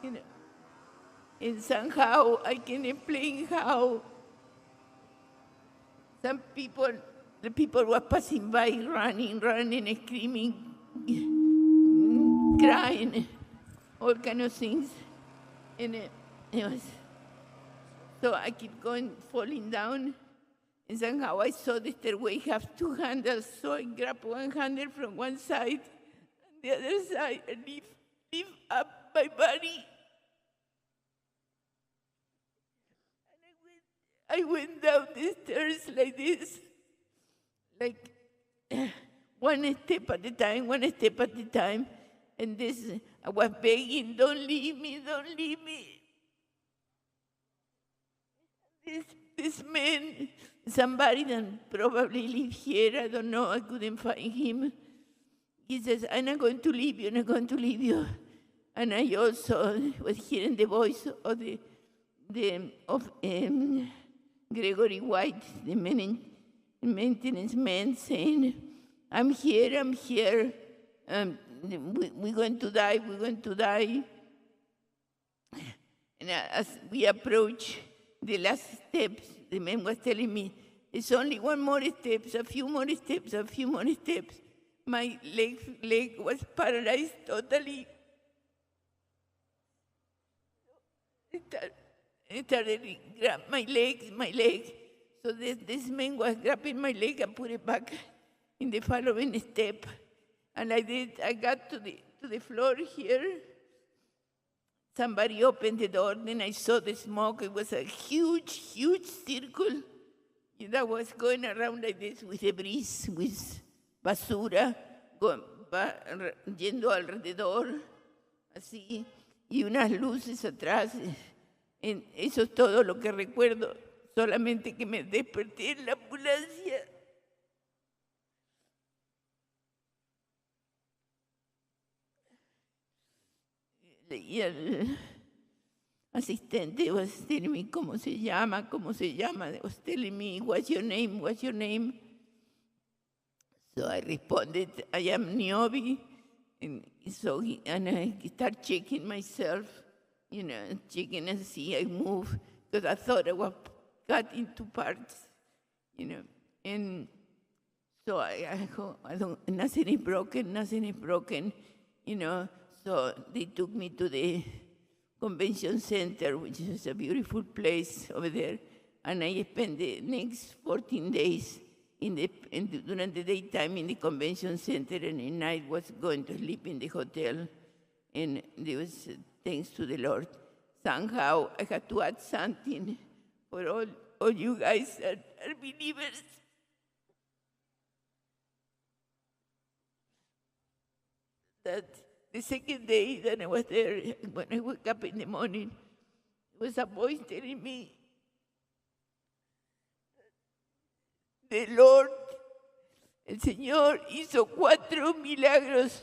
you know. And somehow I can explain how some people, the people were passing by, running, screaming, crying, all kind of things. And it was, so I keep going, falling down. And somehow I saw the stairway have two handles, so I grabbed one handle from one side, and the other side, and lift up my body. And I went down the stairs like this, like one step at a time, one step at a time. And this, I was begging, don't leave me, don't leave me. This man, somebody that probably lives here, I don't know, I couldn't find him. He says, I'm not going to leave you, I'm not going to leave you. And I also was hearing the voice of Gregory White, the maintenance man, saying, I'm here, we're going to die, we're going to die. And as we approach the last steps, the man was telling me, it's only one more steps, a few more steps, a few more steps. My leg was paralyzed totally. It started to grab my leg. So this man was grabbing my leg and put it back in the following step. And I got to the floor here. Somebody opened the door, then I saw the smoke. It was a huge circle that was going around like this with a breeze, with basura, yendo alrededor, así, y unas luces atrás. Eso es todo lo que recuerdo, solamente que me desperté en la ambulancia. Y el asistente was telling me cómo se llama. They was telling me, what's your name? So I responded, I am Niobe. And so I start checking myself, checking and see I move, because I thought I was cut into parts, And so I go, nothing is broken, So they took me to the convention center, which is a beautiful place over there. And I spent the next 14 days during the daytime in the convention center, and at night was going to sleep in the hotel. And there was, thanks to the Lord, somehow I had to add something for all you guys that are believers. That the second day that I was there, when I woke up in the morning, it was a voice telling me, the Lord, el Señor hizo 4 milagros.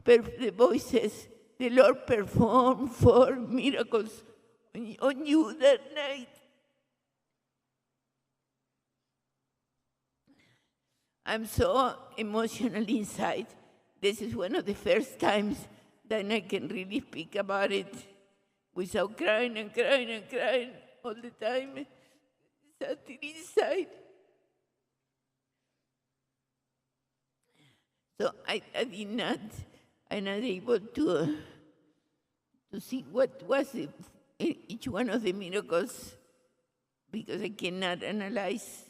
The voices, the Lord performed 4 miracles on you that night. I'm so emotional inside. This is one of the first times that I can really speak about it without crying and crying and crying all the time. Something inside. So I'm not able to see what was each one of the miracles because I cannot analyze.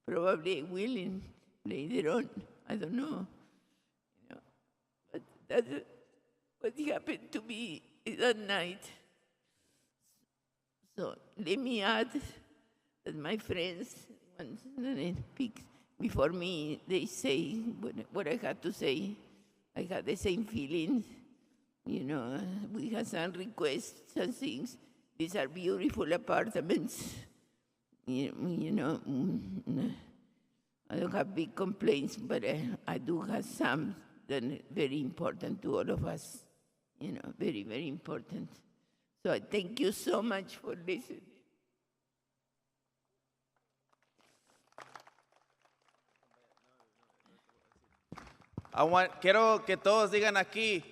Probably I will later on. I don't know. But that's what happened to me that night. So let me add that my friends, once they speak before me, they say what I had to say. I had the same feelings. We had some requests and things. These are beautiful apartments. I don't have big complaints, but I do have some that are very important to all of us. Very, very important. So I thank you so much for listening. Quiero que todos digan aquí,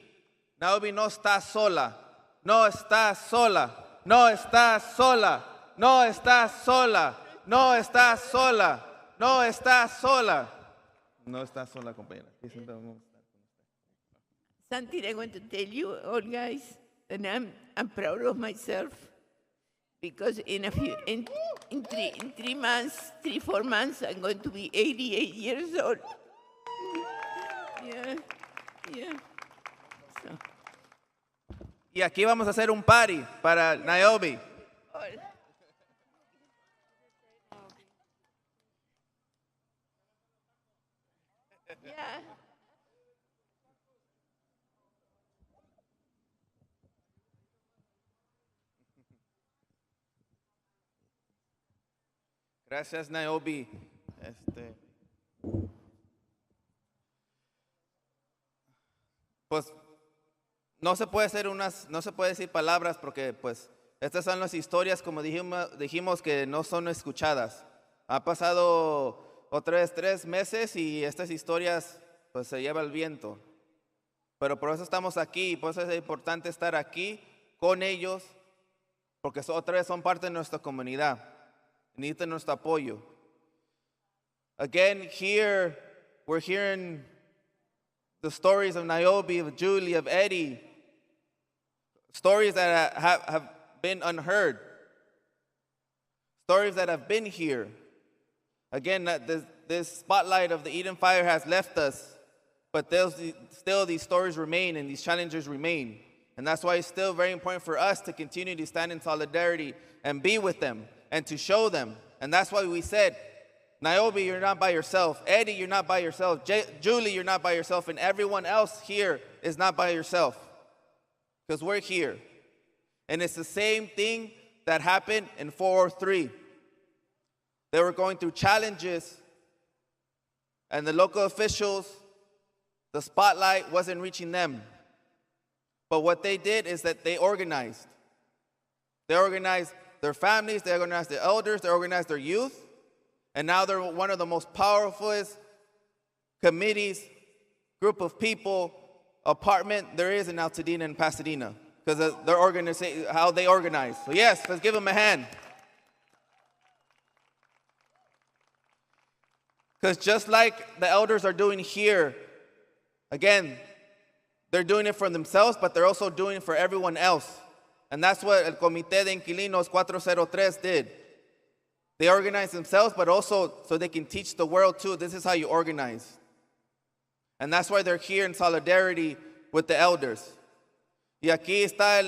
Naomi no está sola, no está sola, no está sola, no está sola, no está sola, no está sola. No está sola, compañera. Something I want to tell you all guys, and I'm proud of myself because in 3 months, 4 months, I'm going to be 88 years old. Yeah. So. Y aquí vamos a hacer un party para Naomi. Yeah. Gracias, Naomi. Pues no se puede decir palabras porque pues estas son las historias como dijimos que no son escuchadas. Ha pasado otra vez 3 meses y estas historias pues se lleva el viento. Pero por eso estamos aquí, por eso es importante estar aquí con ellos porque otra vez son parte de nuestra comunidad. Necesitan nuestro apoyo. Again, here we're hearing the stories of Niobe, of Julie, of Eddie, stories that have been unheard, stories that have been here. Again, this spotlight of the Eden Fire has left us, but still these stories remain and these challenges remain. And that's why it's still very important for us to continue to stand in solidarity and be with them and to show them. And that's why we said, Niobe, you're not by yourself. Eddie, you're not by yourself. Julie, you're not by yourself. And everyone else here is not by yourself. Because we're here. And it's the same thing that happened in 403. They were going through challenges. And the local officials, the spotlight wasn't reaching them. But what they did is that they organized. They organized their families. They organized their elders. They organized their youth. And now they're one of the most powerful committees, group of people, apartment there is in Altadena and Pasadena. Because their organization, how they organize. So yes, let's give them a hand. Because just like the elders are doing here, again, they're doing it for themselves, but they're also doing it for everyone else. And that's what el Comité de Inquilinos 403 did. They organize themselves, but also so they can teach the world too. This is how you organize. And that's why they're here in solidarity with the elders. Y aquí está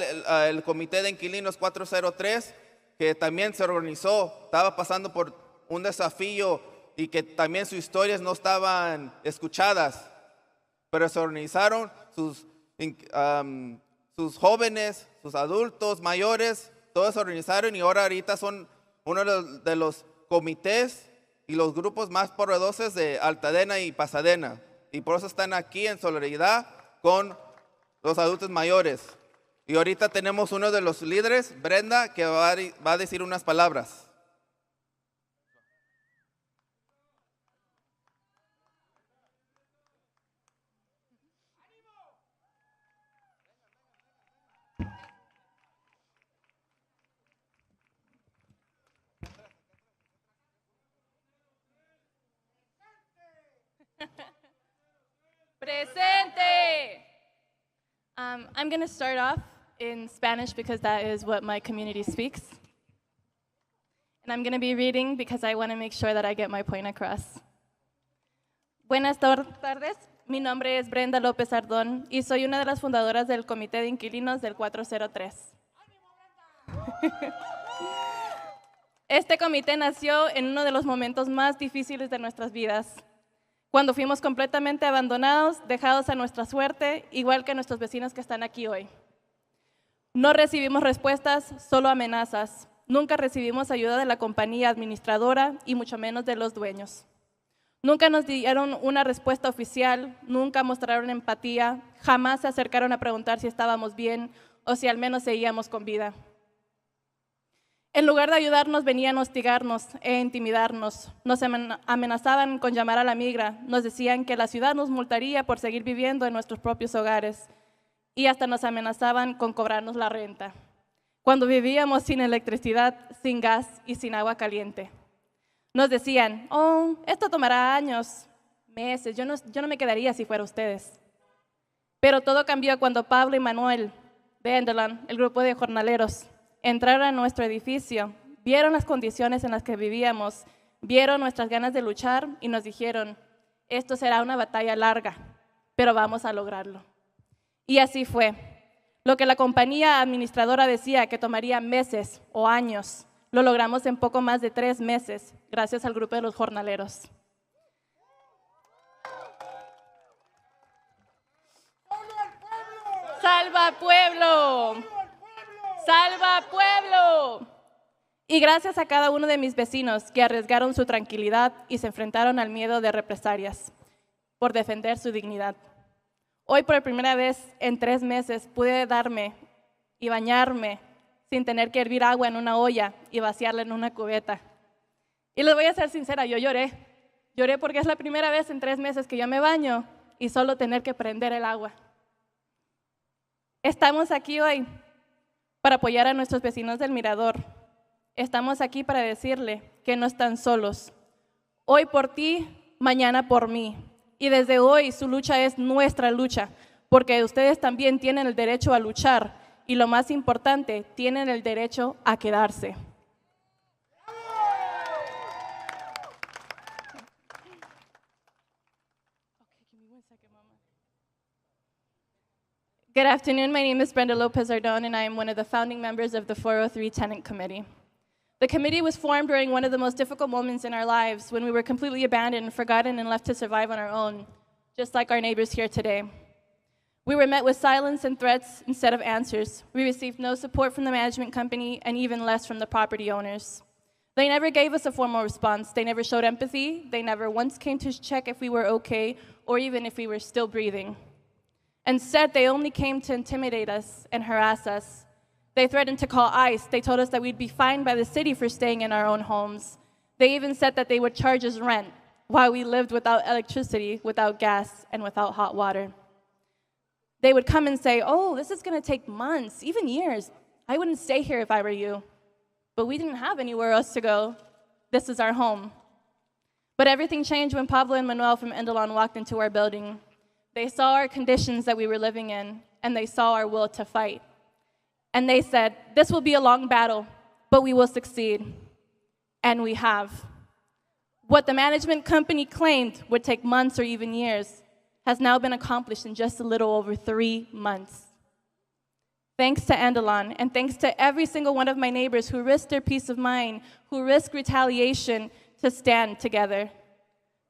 el Comité de Inquilinos 403, que también se organizó. Estaba pasando por un desafío y que también sus historias no estaban escuchadas. Pero se organizaron sus jóvenes, sus adultos, mayores, todos se organizaron y ahorita son uno de los comités y los grupos más poderosos de Altadena y Pasadena. Y por eso están aquí en solidaridad con los adultos mayores. Y ahorita tenemos uno de los líderes, Brenda, que va a decir unas palabras. Presente! I'm going to start off in Spanish because that is what my community speaks. And I'm going to be reading because I want to make sure that I get my point across. Buenas tardes, mi nombre es Brenda López Ardón y soy una de las fundadoras del Comité de Inquilinos del 403. Este comité nació en uno de los momentos más difíciles de nuestras vidas, cuando fuimos completamente abandonados, dejados a nuestra suerte, igual que nuestros vecinos que están aquí hoy. No recibimos respuestas, solo amenazas. Nunca recibimos ayuda de la compañía administradora y mucho menos de los dueños. Nunca nos dieron una respuesta oficial, nunca mostraron empatía, jamás se acercaron a preguntar si estábamos bien o si al menos seguíamos con vida. En lugar de ayudarnos, venían a hostigarnos e intimidarnos. Nos amenazaban con llamar a la migra, nos decían que la ciudad nos multaría por seguir viviendo en nuestros propios hogares y hasta nos amenazaban con cobrarnos la renta, cuando vivíamos sin electricidad, sin gas y sin agua caliente. Nos decían, oh, esto tomará años, meses, yo no me quedaría si fuera ustedes. Pero todo cambió cuando Pablo y Manuel de Enderland, el grupo de jornaleros, entraron a nuestro edificio, vieron las condiciones en las que vivíamos, vieron nuestras ganas de luchar y nos dijeron, esto será una batalla larga, pero vamos a lograrlo. Y así fue. Lo que la compañía administradora decía que tomaría meses o años, lo logramos en poco más de 3 meses, gracias al grupo de los jornaleros. ¡Salva pueblo! ¡Salva pueblo! Y gracias a cada uno de mis vecinos que arriesgaron su tranquilidad y se enfrentaron al miedo de represalias por defender su dignidad. Hoy por primera vez en 3 meses pude darme y bañarme sin tener que hervir agua en una olla y vaciarla en una cubeta. Y les voy a ser sincera, yo lloré. Lloré porque es la primera vez en 3 meses que yo me baño y solo tener que prender el agua. Estamos aquí hoy para apoyar a nuestros vecinos del Mirador. Estamos aquí para decirle que no están solos. Hoy por ti, mañana por mí. Y desde hoy su lucha es nuestra lucha, porque ustedes también tienen el derecho a luchar y lo más importante, tienen el derecho a quedarse. Good afternoon, my name is Brenda Lopez Ardon and I am one of the founding members of the 403 Tenant Committee. The committee was formed during one of the most difficult moments in our lives when we were completely abandoned, forgotten, and left to survive on our own, just like our neighbors here today. We were met with silence and threats instead of answers. We received no support from the management company and even less from the property owners. They never gave us a formal response. They never showed empathy. They never once came to check if we were okay or even if we were still breathing. Instead, they only came to intimidate us and harass us. They threatened to call ICE. They told us that we'd be fined by the city for staying in our own homes. They even said that they would charge us rent while we lived without electricity, without gas, and without hot water. They would come and say, oh, this is going to take months, even years. I wouldn't stay here if I were you. But we didn't have anywhere else to go. This is our home. But everything changed when Pablo and Manuel from Endelon walked into our building. They saw our conditions that we were living in, and they saw our will to fight. And they said, this will be a long battle, but we will succeed. And we have. What the management company claimed would take months or even years has now been accomplished in just a little over 3 months. Thanks to Andelon, and thanks to every single one of my neighbors who risked their peace of mind, who risked retaliation to stand together.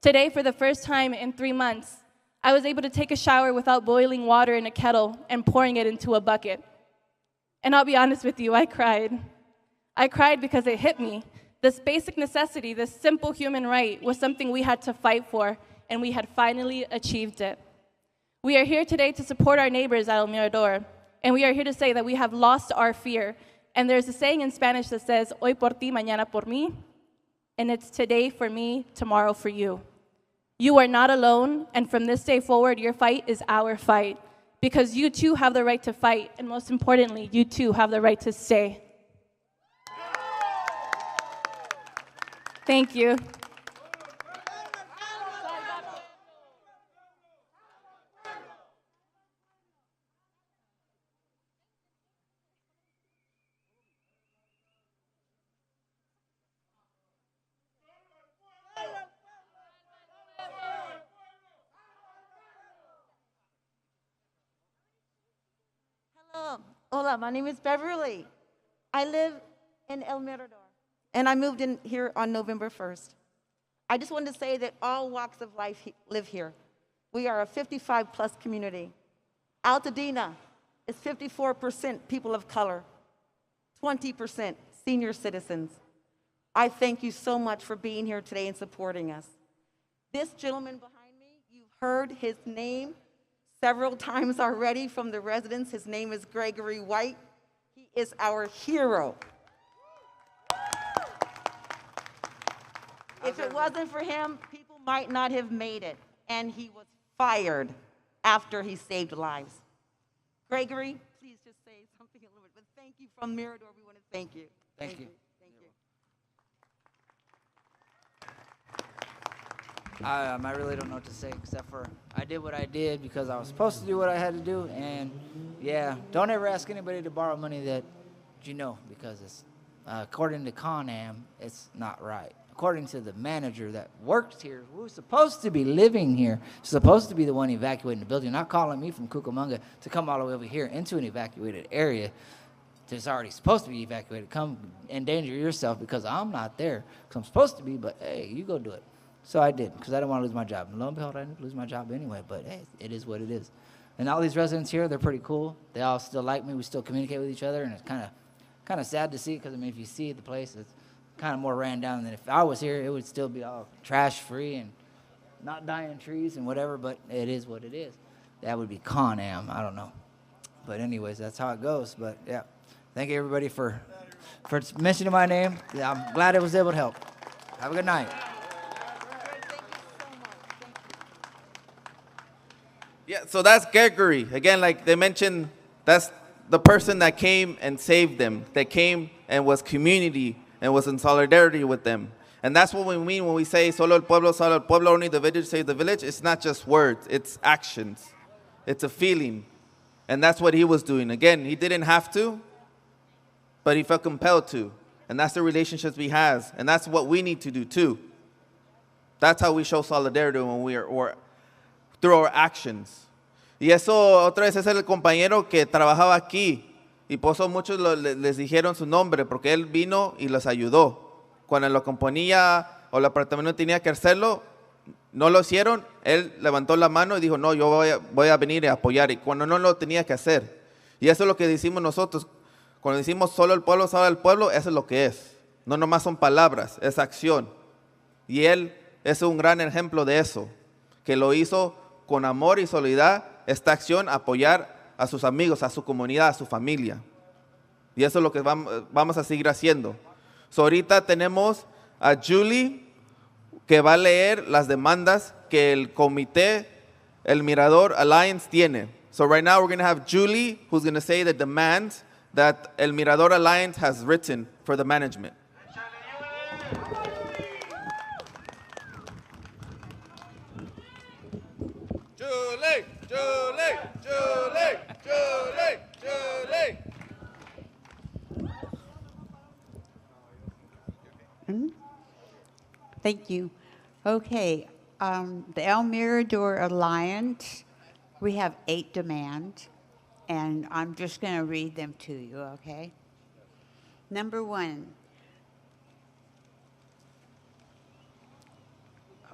Today, for the first time in 3 months, I was able to take a shower without boiling water in a kettle and pouring it into a bucket. And I'll be honest with you, I cried. I cried because it hit me This basic necessity, this simple human right, was something we had to fight for, and we had finally achieved it. We are here today to support our neighbors at El Mirador, and we are here to say that we have lost our fear. And there's a saying in Spanish that says, hoy por ti, mañana por mí, and it's today for me, tomorrow for you. You are not alone, and from this day forward, your fight is our fight, because you too have the right to fight, and most importantly, you too have the right to stay. Thank you. Hola, my name is Beverly. I live in El Mirador, and I moved in here on November 1st. I just wanted to say that all walks of life live here. We are a 55-plus community. Altadena is 54% people of color, 20% senior citizens. I thank you so much for being here today and supporting us. This gentleman behind me, you've heard his name several times already from the residents. His name is Gregory White. He is our hero. If it wasn't for him, people might not have made it. And he was fired after he saved lives. Gregory, please just say something a little bit. But thank you from Mirador. We want to thank you. Thank you. Thank you. I really don't know what to say except for I did what I did because I was supposed to do what I had to do. And yeah, don't ever ask anybody to borrow money that you know, because it's according to ConAm, it's not right. According to the manager that works here, who's supposed to be living here, supposed to be the one evacuating the building, not calling me from Cucamonga to come all the way over here into an evacuated area that's already supposed to be evacuated. Come endanger yourself because I'm not there, because I'm supposed to be, but hey, you go do it. So I did, because I didn't want to lose my job. And lo and behold, I didn't lose my job anyway, but hey, it is what it is. And all these residents here, they're pretty cool. They all still like me. We still communicate with each other, and it's kind of sad to see, because I mean, if you see the place, it's kind of more ran down than if I was here. It would still be all trash free and not dying trees and whatever, but it is what it is. That would be ConAm. I don't know. But anyways, that's how it goes. But yeah, thank you everybody for mentioning my name. Yeah, I'm glad I was able to help. Have a good night. Yeah, so that's Gregory. Again, like they mentioned, that's the person that came and saved them, that came and was community and was in solidarity with them. And that's what we mean when we say solo el pueblo, only the village save the village. It's not just words, it's actions. It's a feeling. And that's what he was doing. Again, he didn't have to, but he felt compelled to. And that's the relationships we have. And that's what we need to do too. That's how we show solidarity when we are, or through our actions. Y eso otra vez es el compañero que trabajaba aquí. Y por eso muchos les dijeron su nombre, porque él vino y los ayudó. Cuando la compañía o el apartamento tenía que hacerlo, no lo hicieron, él levantó la mano y dijo, no, yo voy a venir a apoyar. Y cuando no lo tenía que hacer. Y eso es lo que decimos nosotros. Cuando decimos solo el pueblo, eso es lo que es. No nomás son palabras, es acción. Y él es un gran ejemplo de eso, que lo hizo con amor y solidaridad, esta acción, apoyar a sus amigos, a su comunidad, a su familia. Y eso es lo que vamos a seguir haciendo. So, ahorita tenemos a Julie, que va a leer las demandas que el comité, el Mirador Alliance tiene. So right now we're going to have Julie, who's going to say the demands that el Mirador Alliance has written for the management. Julie, Julie, Julie, Julie, Julie. Thank you. Okay, the El Mirador Alliance, we have 8 demands, and I'm just going to read them to you, okay? Number 1,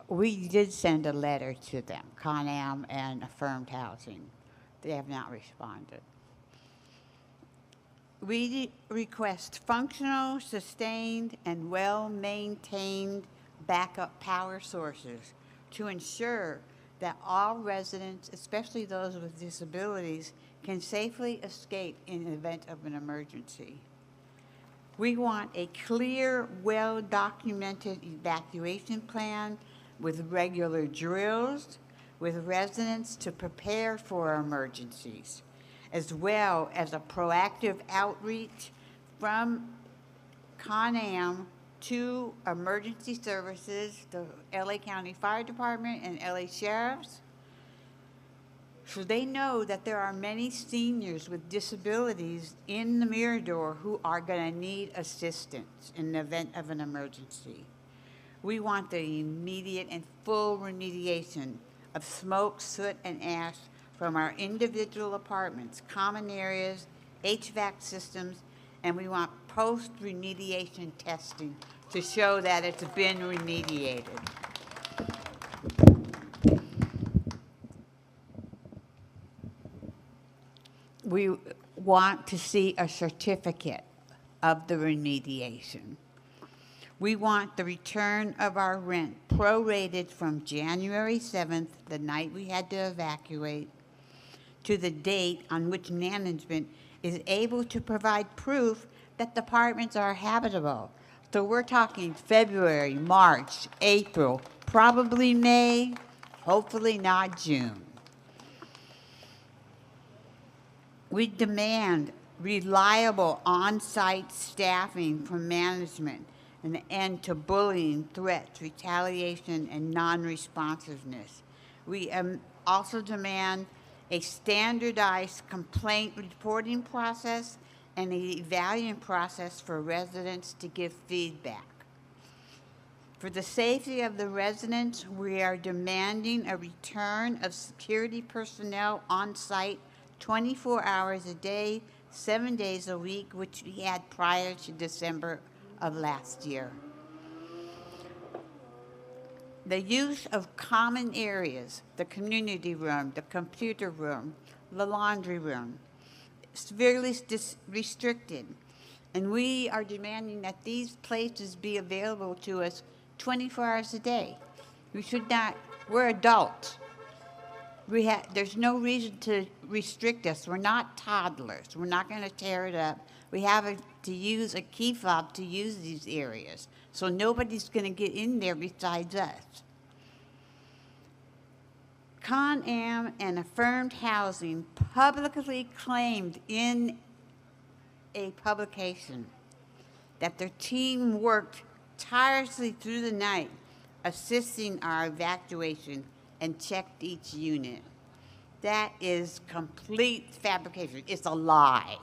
we did send a letter to them, ConAm and Affirmed Housing. They have not responded. We request functional, sustained, and well-maintained backup power sources to ensure that all residents, especially those with disabilities, can safely escape in the event of an emergency. We want a clear, well-documented evacuation plan with regular drills, with residents to prepare for emergencies, as well as a proactive outreach from CONAM to emergency services, the LA County Fire Department and LA Sheriffs, so they know that there are many seniors with disabilities in the Mirador who are going to need assistance in the event of an emergency. We want the immediate and full remediation of smoke, soot, and ash from our individual apartments, common areas, HVAC systems, and we want post-remediation testing to show that it's been remediated. We want to see a certificate of the remediation. We want the return of our rent prorated from January 7th, the night we had to evacuate, to the date on which management is able to provide proof that the apartments are habitable. So we're talking February, March, April, probably May, hopefully not June. We demand reliable on-site staffing from management, an end to bullying, threats, retaliation, and non-responsiveness. We also demand a standardized complaint reporting process and an evaluation process for residents to give feedback. For the safety of the residents, we are demanding a return of security personnel on site 24 hours a day, 7 days a week, which we had prior to December of last year. The use of common areas, the community room, the computer room, the laundry room, severely restricted. And we are demanding that these places be available to us 24 hours a day. We should not, we're adults. There's no reason to restrict us. We're not toddlers. We're not going to tear it up. We have to use a key fob to use these areas. So nobody's going to get in there besides us. CONAM and Affirmed Housing publicly claimed in a publication that their team worked tirelessly through the night assisting our evacuation and checked each unit. That is complete fabrication. It's a lie.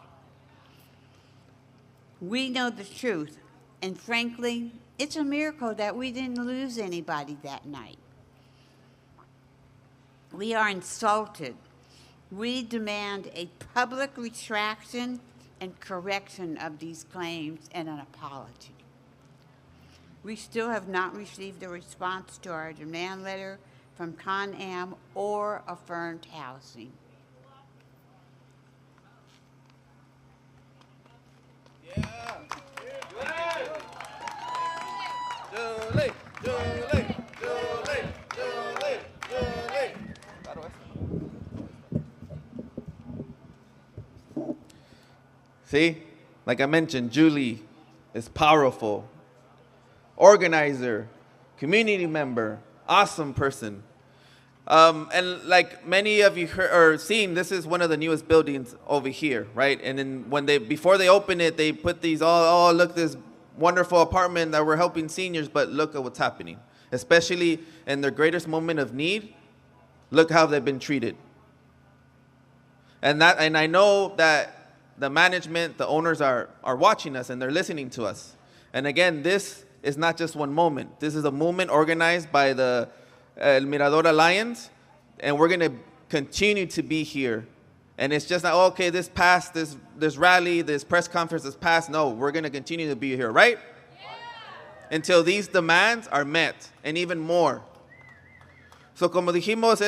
We know the truth, and frankly, it's a miracle that we didn't lose anybody that night. We are insulted. We demand a public retraction and correction of these claims and an apology. We still have not received a response to our demand letter from CONAM or Affirmed Housing. Julie, Julie, Julie, Julie, Julie. See, like I mentioned, Julie is powerful, organizer, community member, awesome person. And like many of you heard or seen, this is one of the newest buildings over here, right? And then before they open it, they put these look, this wonderful apartment that we're helping seniors, but look at what's happening. Especially in their greatest moment of need, look how they've been treated. And I know that the management, the owners are watching us and they're listening to us. And again, this is not just one moment. This is a movement organized by the El Mirador Alliance, and we're going to continue to be here. And it's just not, okay, this passed, this rally, this press conference has passed. No, we're going to continue to be here, right? Yeah. Until these demands are met, and even more. So como dijimos,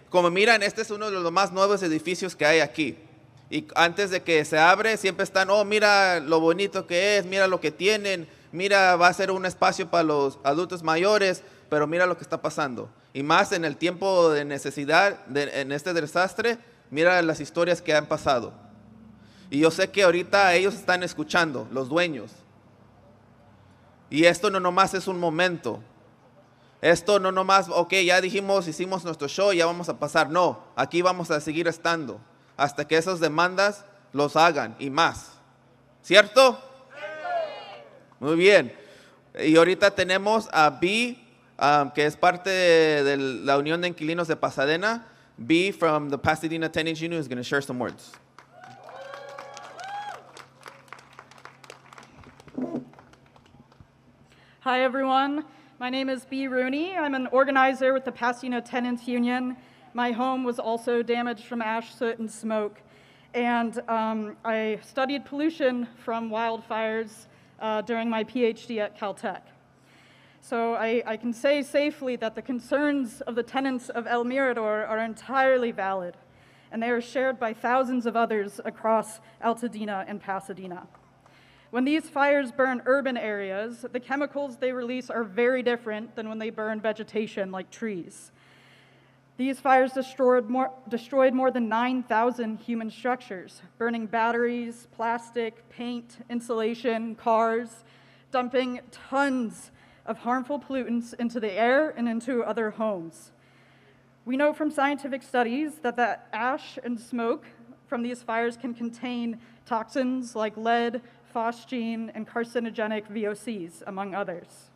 como miran, este es uno de los más nuevos edificios que hay aquí. Y antes de que se abre, siempre están, oh, mira lo bonito que es, mira lo que tienen, mira, va a ser un espacio para los adultos mayores, pero mira lo que está pasando. Y más en el tiempo de necesidad, en este desastre, mira las historias que han pasado. Y yo sé que ahorita ellos están escuchando, los dueños. Y esto no nomás es un momento. Esto no nomás, ok, ya dijimos, hicimos nuestro show, ya vamos a pasar. No, aquí vamos a seguir estando hasta que esas demandas los hagan y más. ¿Cierto? Muy bien. Y ahorita tenemos a B, que es parte de la Unión de Inquilinos de Pasadena. B from the Pasadena Tenants Union is going to share some words. Hi, everyone. My name is B. Rooney. I'm an organizer with the Pasadena Tenants Union. My home was also damaged from ash, soot, and smoke. And I studied pollution from wildfires during my PhD at Caltech. So I can say safely that the concerns of the tenants of El Mirador are entirely valid, and they are shared by thousands of others across Altadena and Pasadena. When these fires burn urban areas, the chemicals they release are very different than when they burn vegetation like trees. These fires destroyed more than 9,000 human structures, burning batteries, plastic, paint, insulation, cars, dumping tons of harmful pollutants into the air and into other homes. We know from scientific studies that the ash and smoke from these fires can contain toxins like lead, phosgene, and carcinogenic VOCs, among others.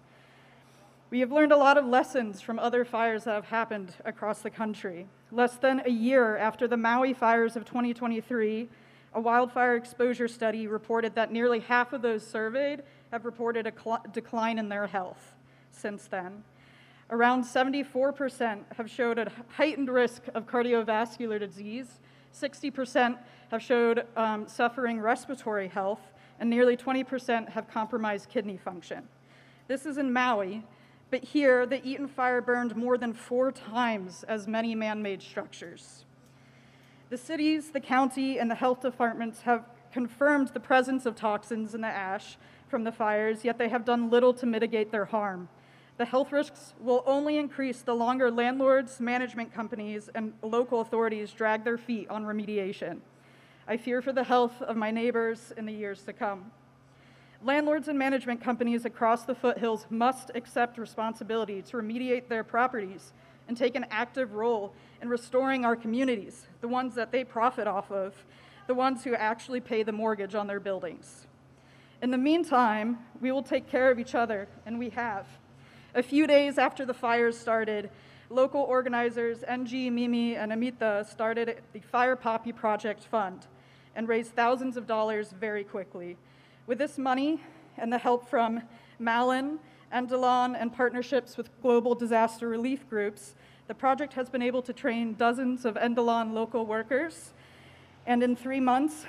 We have learned a lot of lessons from other fires that have happened across the country. Less than a year after the Maui fires of 2023, a wildfire exposure study reported that nearly half of those surveyed have reported a decline in their health since then. Around 74% have showed a heightened risk of cardiovascular disease, 60% have showed suffering respiratory health, and nearly 20% have compromised kidney function. This is in Maui, but here the Eaton fire burned more than 4 times as many man-made structures. The cities, the county, and the health departments have confirmed the presence of toxins in the ash from the fires, yet they have done little to mitigate their harm. The health risks will only increase the longer landlords, management companies, and local authorities drag their feet on remediation. I fear for the health of my neighbors in the years to come. Landlords and management companies across the foothills must accept responsibility to remediate their properties and take an active role in restoring our communities, the ones that they profit off of, the ones who actually pay the mortgage on their buildings. In the meantime, we will take care of each other, and we have. A few days after the fires started, local organizers NG, Mimi, and Amita started the Fire Poppy Project Fund and raised thousands of dollars very quickly. With this money and the help from Malin, Endelon, and partnerships with global disaster relief groups, the project has been able to train dozens of Endelon local workers, and in 3 months,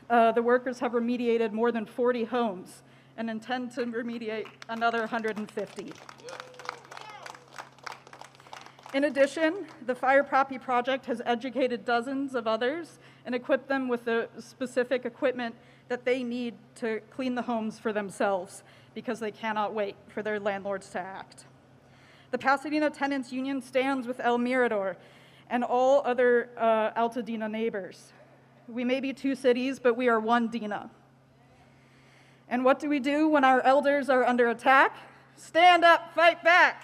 the workers have remediated more than 40 homes and intend to remediate another 150. In addition, the Fire Poppy Project has educated dozens of others and equipped them with the specific equipment that they need to clean the homes for themselves because they cannot wait for their landlords to act. The Pasadena Tenants Union stands with El Mirador and all other Altadena neighbors. We may be 2 cities, but we are one Dena. And what do we do when our elders are under attack? Stand up, fight back.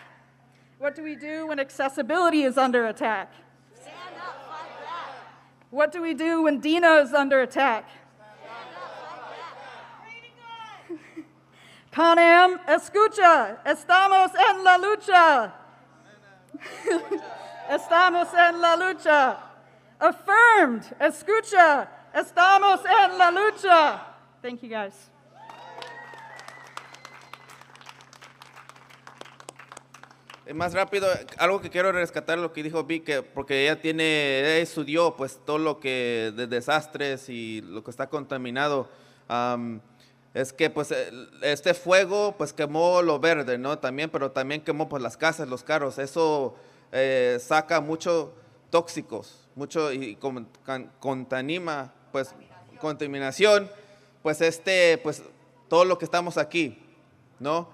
What do we do when accessibility is under attack? Stand up, fight back. What do we do when Dena is under attack? Stand up, fight back. Canem, escucha, estamos en la lucha. Estamos en la lucha. Affirmed, escucha, estamos en la lucha. Thank you, guys. Más rápido, algo que quiero rescatar lo que dijo Vic, porque ella estudió pues todo lo que de desastres y lo que está contaminado. Es que pues este fuego pues quemó lo verde, ¿no? También, pero también quemó pues las casas, los carros. Eso saca mucho tóxicos, mucho y contamina pues, contaminación, pues, pues, todo lo que estamos aquí, ¿no?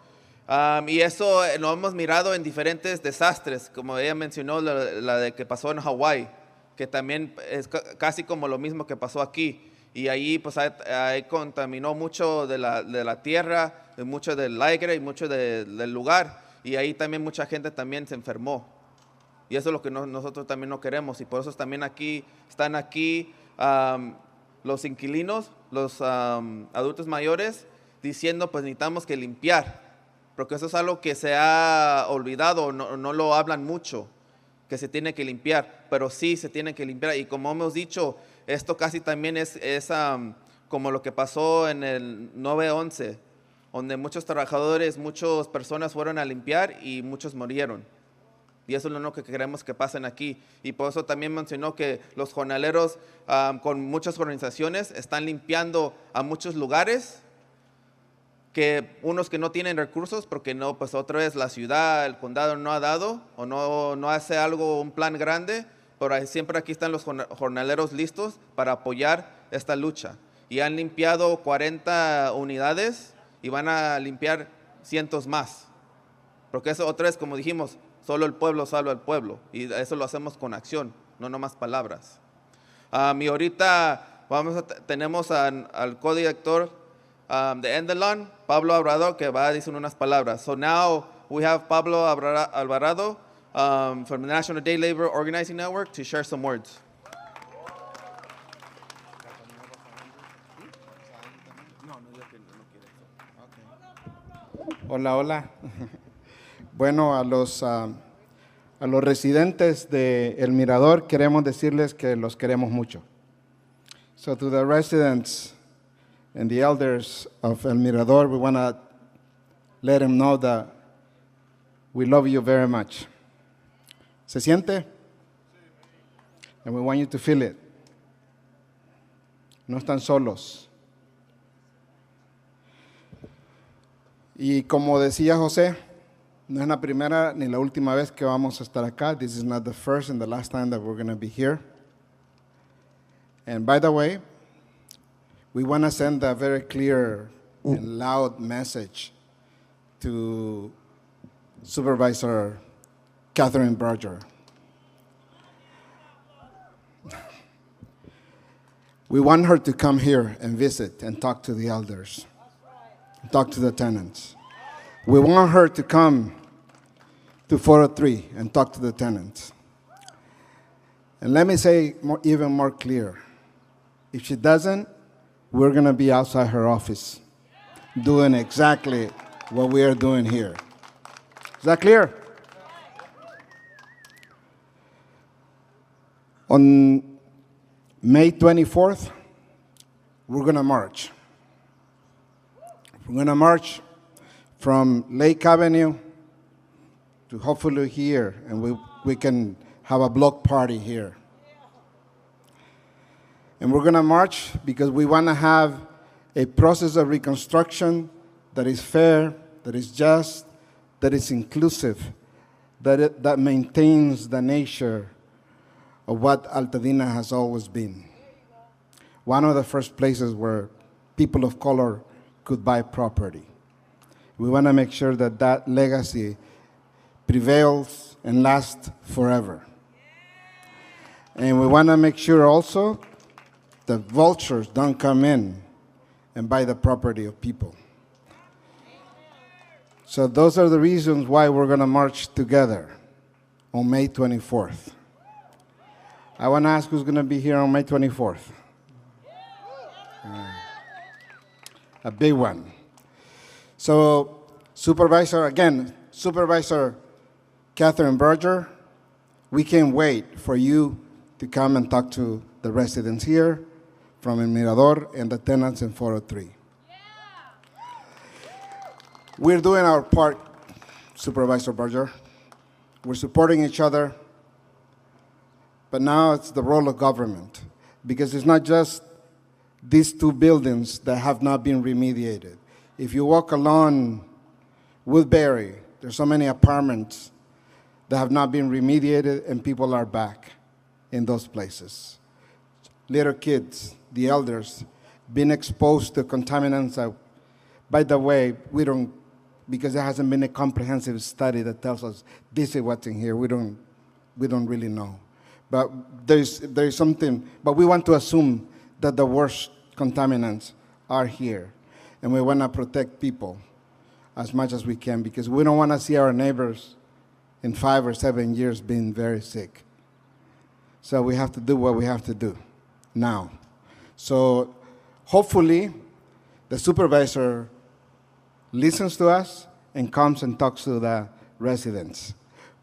Y eso lo hemos mirado en diferentes desastres, como ella mencionó, la de que pasó en Hawái, que también es casi como lo mismo que pasó aquí. Y ahí pues ahí contaminó mucho de la tierra, mucho del aire y mucho del lugar. Y ahí también mucha gente también se enfermó. Y eso es lo que nosotros también no queremos. Y por eso también están aquí los inquilinos, los adultos mayores, diciendo pues necesitamos que limpiar. Porque eso es algo que se ha olvidado, no lo hablan mucho, que se tiene que limpiar, pero sí se tiene que limpiar. Y como hemos dicho, esto casi también es como lo que pasó en el 9/11, donde muchos trabajadores, muchas personas fueron a limpiar y muchos murieron. Y eso es lo que queremos que pasen aquí. Y por eso también mencionó que los jornaleros con muchas organizaciones están limpiando a muchos lugares, que unos que no tienen recursos porque no, pues otra vez la ciudad, el condado no ha dado o no hace algo, un plan grande, pero siempre aquí están los jornaleros listos para apoyar esta lucha. Y han limpiado 40 unidades y van a limpiar cientos más. Porque eso otra vez, como dijimos, solo el pueblo salva al pueblo. Y eso lo hacemos con acción, no nomás palabras. Y ahorita tenemos al codirector de Endelon, Pablo Alvarado, que va a decir unas palabras. So now we have Pablo Alvarado from the National Day Labor Organizing Network to share some words. Hola, hola. Bueno, a los residentes de El Mirador queremos decirles que los queremos mucho. So to the residents and the elders of El Mirador, we want to let them know that we love you very much. ¿Se siente? And we want you to feel it. No están solos. Y como decía José, no es la primera ni la última vez que vamos a estar acá. This is not the first and the last time that we're going to be here. And by the way, we want to send a very clear and loud message to Supervisor Catherine Berger. We want her to come here and visit and talk to the elders, talk to the tenants. We want her to come to 403 and talk to the tenants. And let me say even more clear. If she doesn't, we're going to be outside her office doing exactly what we are doing here. Is that clear? On May 24th, we're going to march. We're going to march from Lake Avenue to hopefully here, and we can have a block party here. And we're going to march because we want to have a process of reconstruction that is fair, that is just, that is inclusive, that maintains the nature of what Altadena has always been. One of the first places where people of color could buy property. We want to make sure that that legacy prevails and lasts forever. And we want to make sure also that vultures don't come in and buy the property of people. So those are the reasons why we're going to march together on May 24th. I want to ask who's going to be here on May 24th. A big one. So Supervisor Catherine Berger, we can't wait for you to come and talk to the residents here from El Mirador and the tenants in 403. We're doing our part, Supervisor Berger. We're supporting each other, but now it's the role of government, because it's not just these two buildings that have not been remediated. If you walk along Woodbury, there's so many apartments that have not been remediated, and people are back in those places. Little kids the elders, been exposed to contaminants that, by the way, we don't, because there hasn't been a comprehensive study that tells us this is what's in here. We don't really know. But there's something, but we want to assume that the worst contaminants are here. And we want to protect people as much as we can, because we don't want to see our neighbors in 5 or 7 years being very sick. So we have to do what we have to do now. So hopefully the supervisor listens to us and comes and talks to the residents.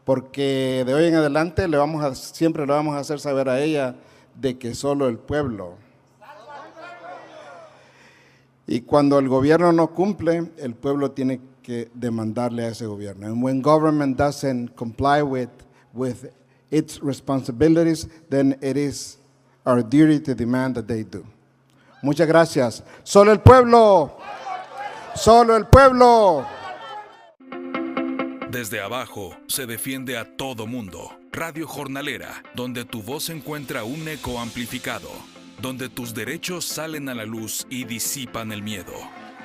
Porque de hoy en adelante siempre le vamos a hacer saber a ella de que solo el pueblo. Y cuando el gobierno no cumple, el pueblo tiene que demandarle a ese gobierno. And when government doesn't comply with its responsibilities, then it is our duty to demand that they do. Muchas gracias. Solo el pueblo. Solo el pueblo. Desde abajo se defiende a todo mundo. Radio Jornalera, donde tu voz encuentra un eco amplificado, donde tus derechos salen a la luz y disipan el miedo,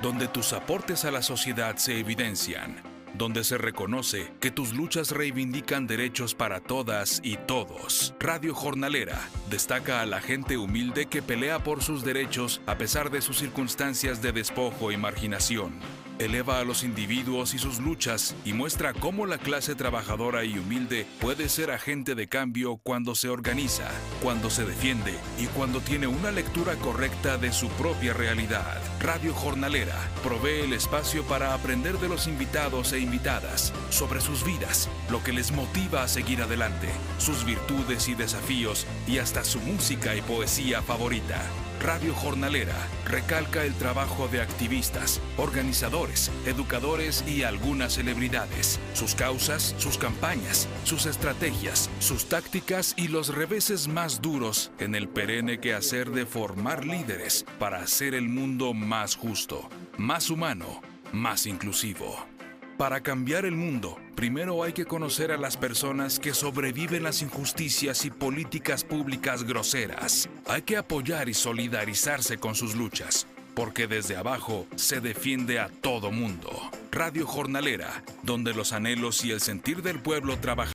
donde tus aportes a la sociedad se evidencian, donde se reconoce que tus luchas reivindican derechos para todas y todos. Radio Jornalera destaca a la gente humilde que pelea por sus derechos a pesar de sus circunstancias de despojo y marginación. Eleva a los individuos y sus luchas y muestra cómo la clase trabajadora y humilde puede ser agente de cambio cuando se organiza, cuando se defiende y cuando tiene una lectura correcta de su propia realidad. Radio Jornalera provee el espacio para aprender de los invitados e invitadas sobre sus vidas, lo que les motiva a seguir adelante, sus virtudes y desafíos y hasta su música y poesía favorita. Radio Jornalera recalca el trabajo de activistas, organizadores, educadores y algunas celebridades, sus causas, sus campañas, sus estrategias, sus tácticas y los reveses más duros en el perenne quehacer de formar líderes para hacer el mundo más justo, más humano, más inclusivo. Para cambiar el mundo, primero hay que conocer a las personas que sobreviven las injusticias y políticas públicas groseras. Hay que apoyar y solidarizarse con sus luchas, porque desde abajo se defiende a todo mundo. Radio Jornalera, donde los anhelos y el sentir del pueblo trabajan.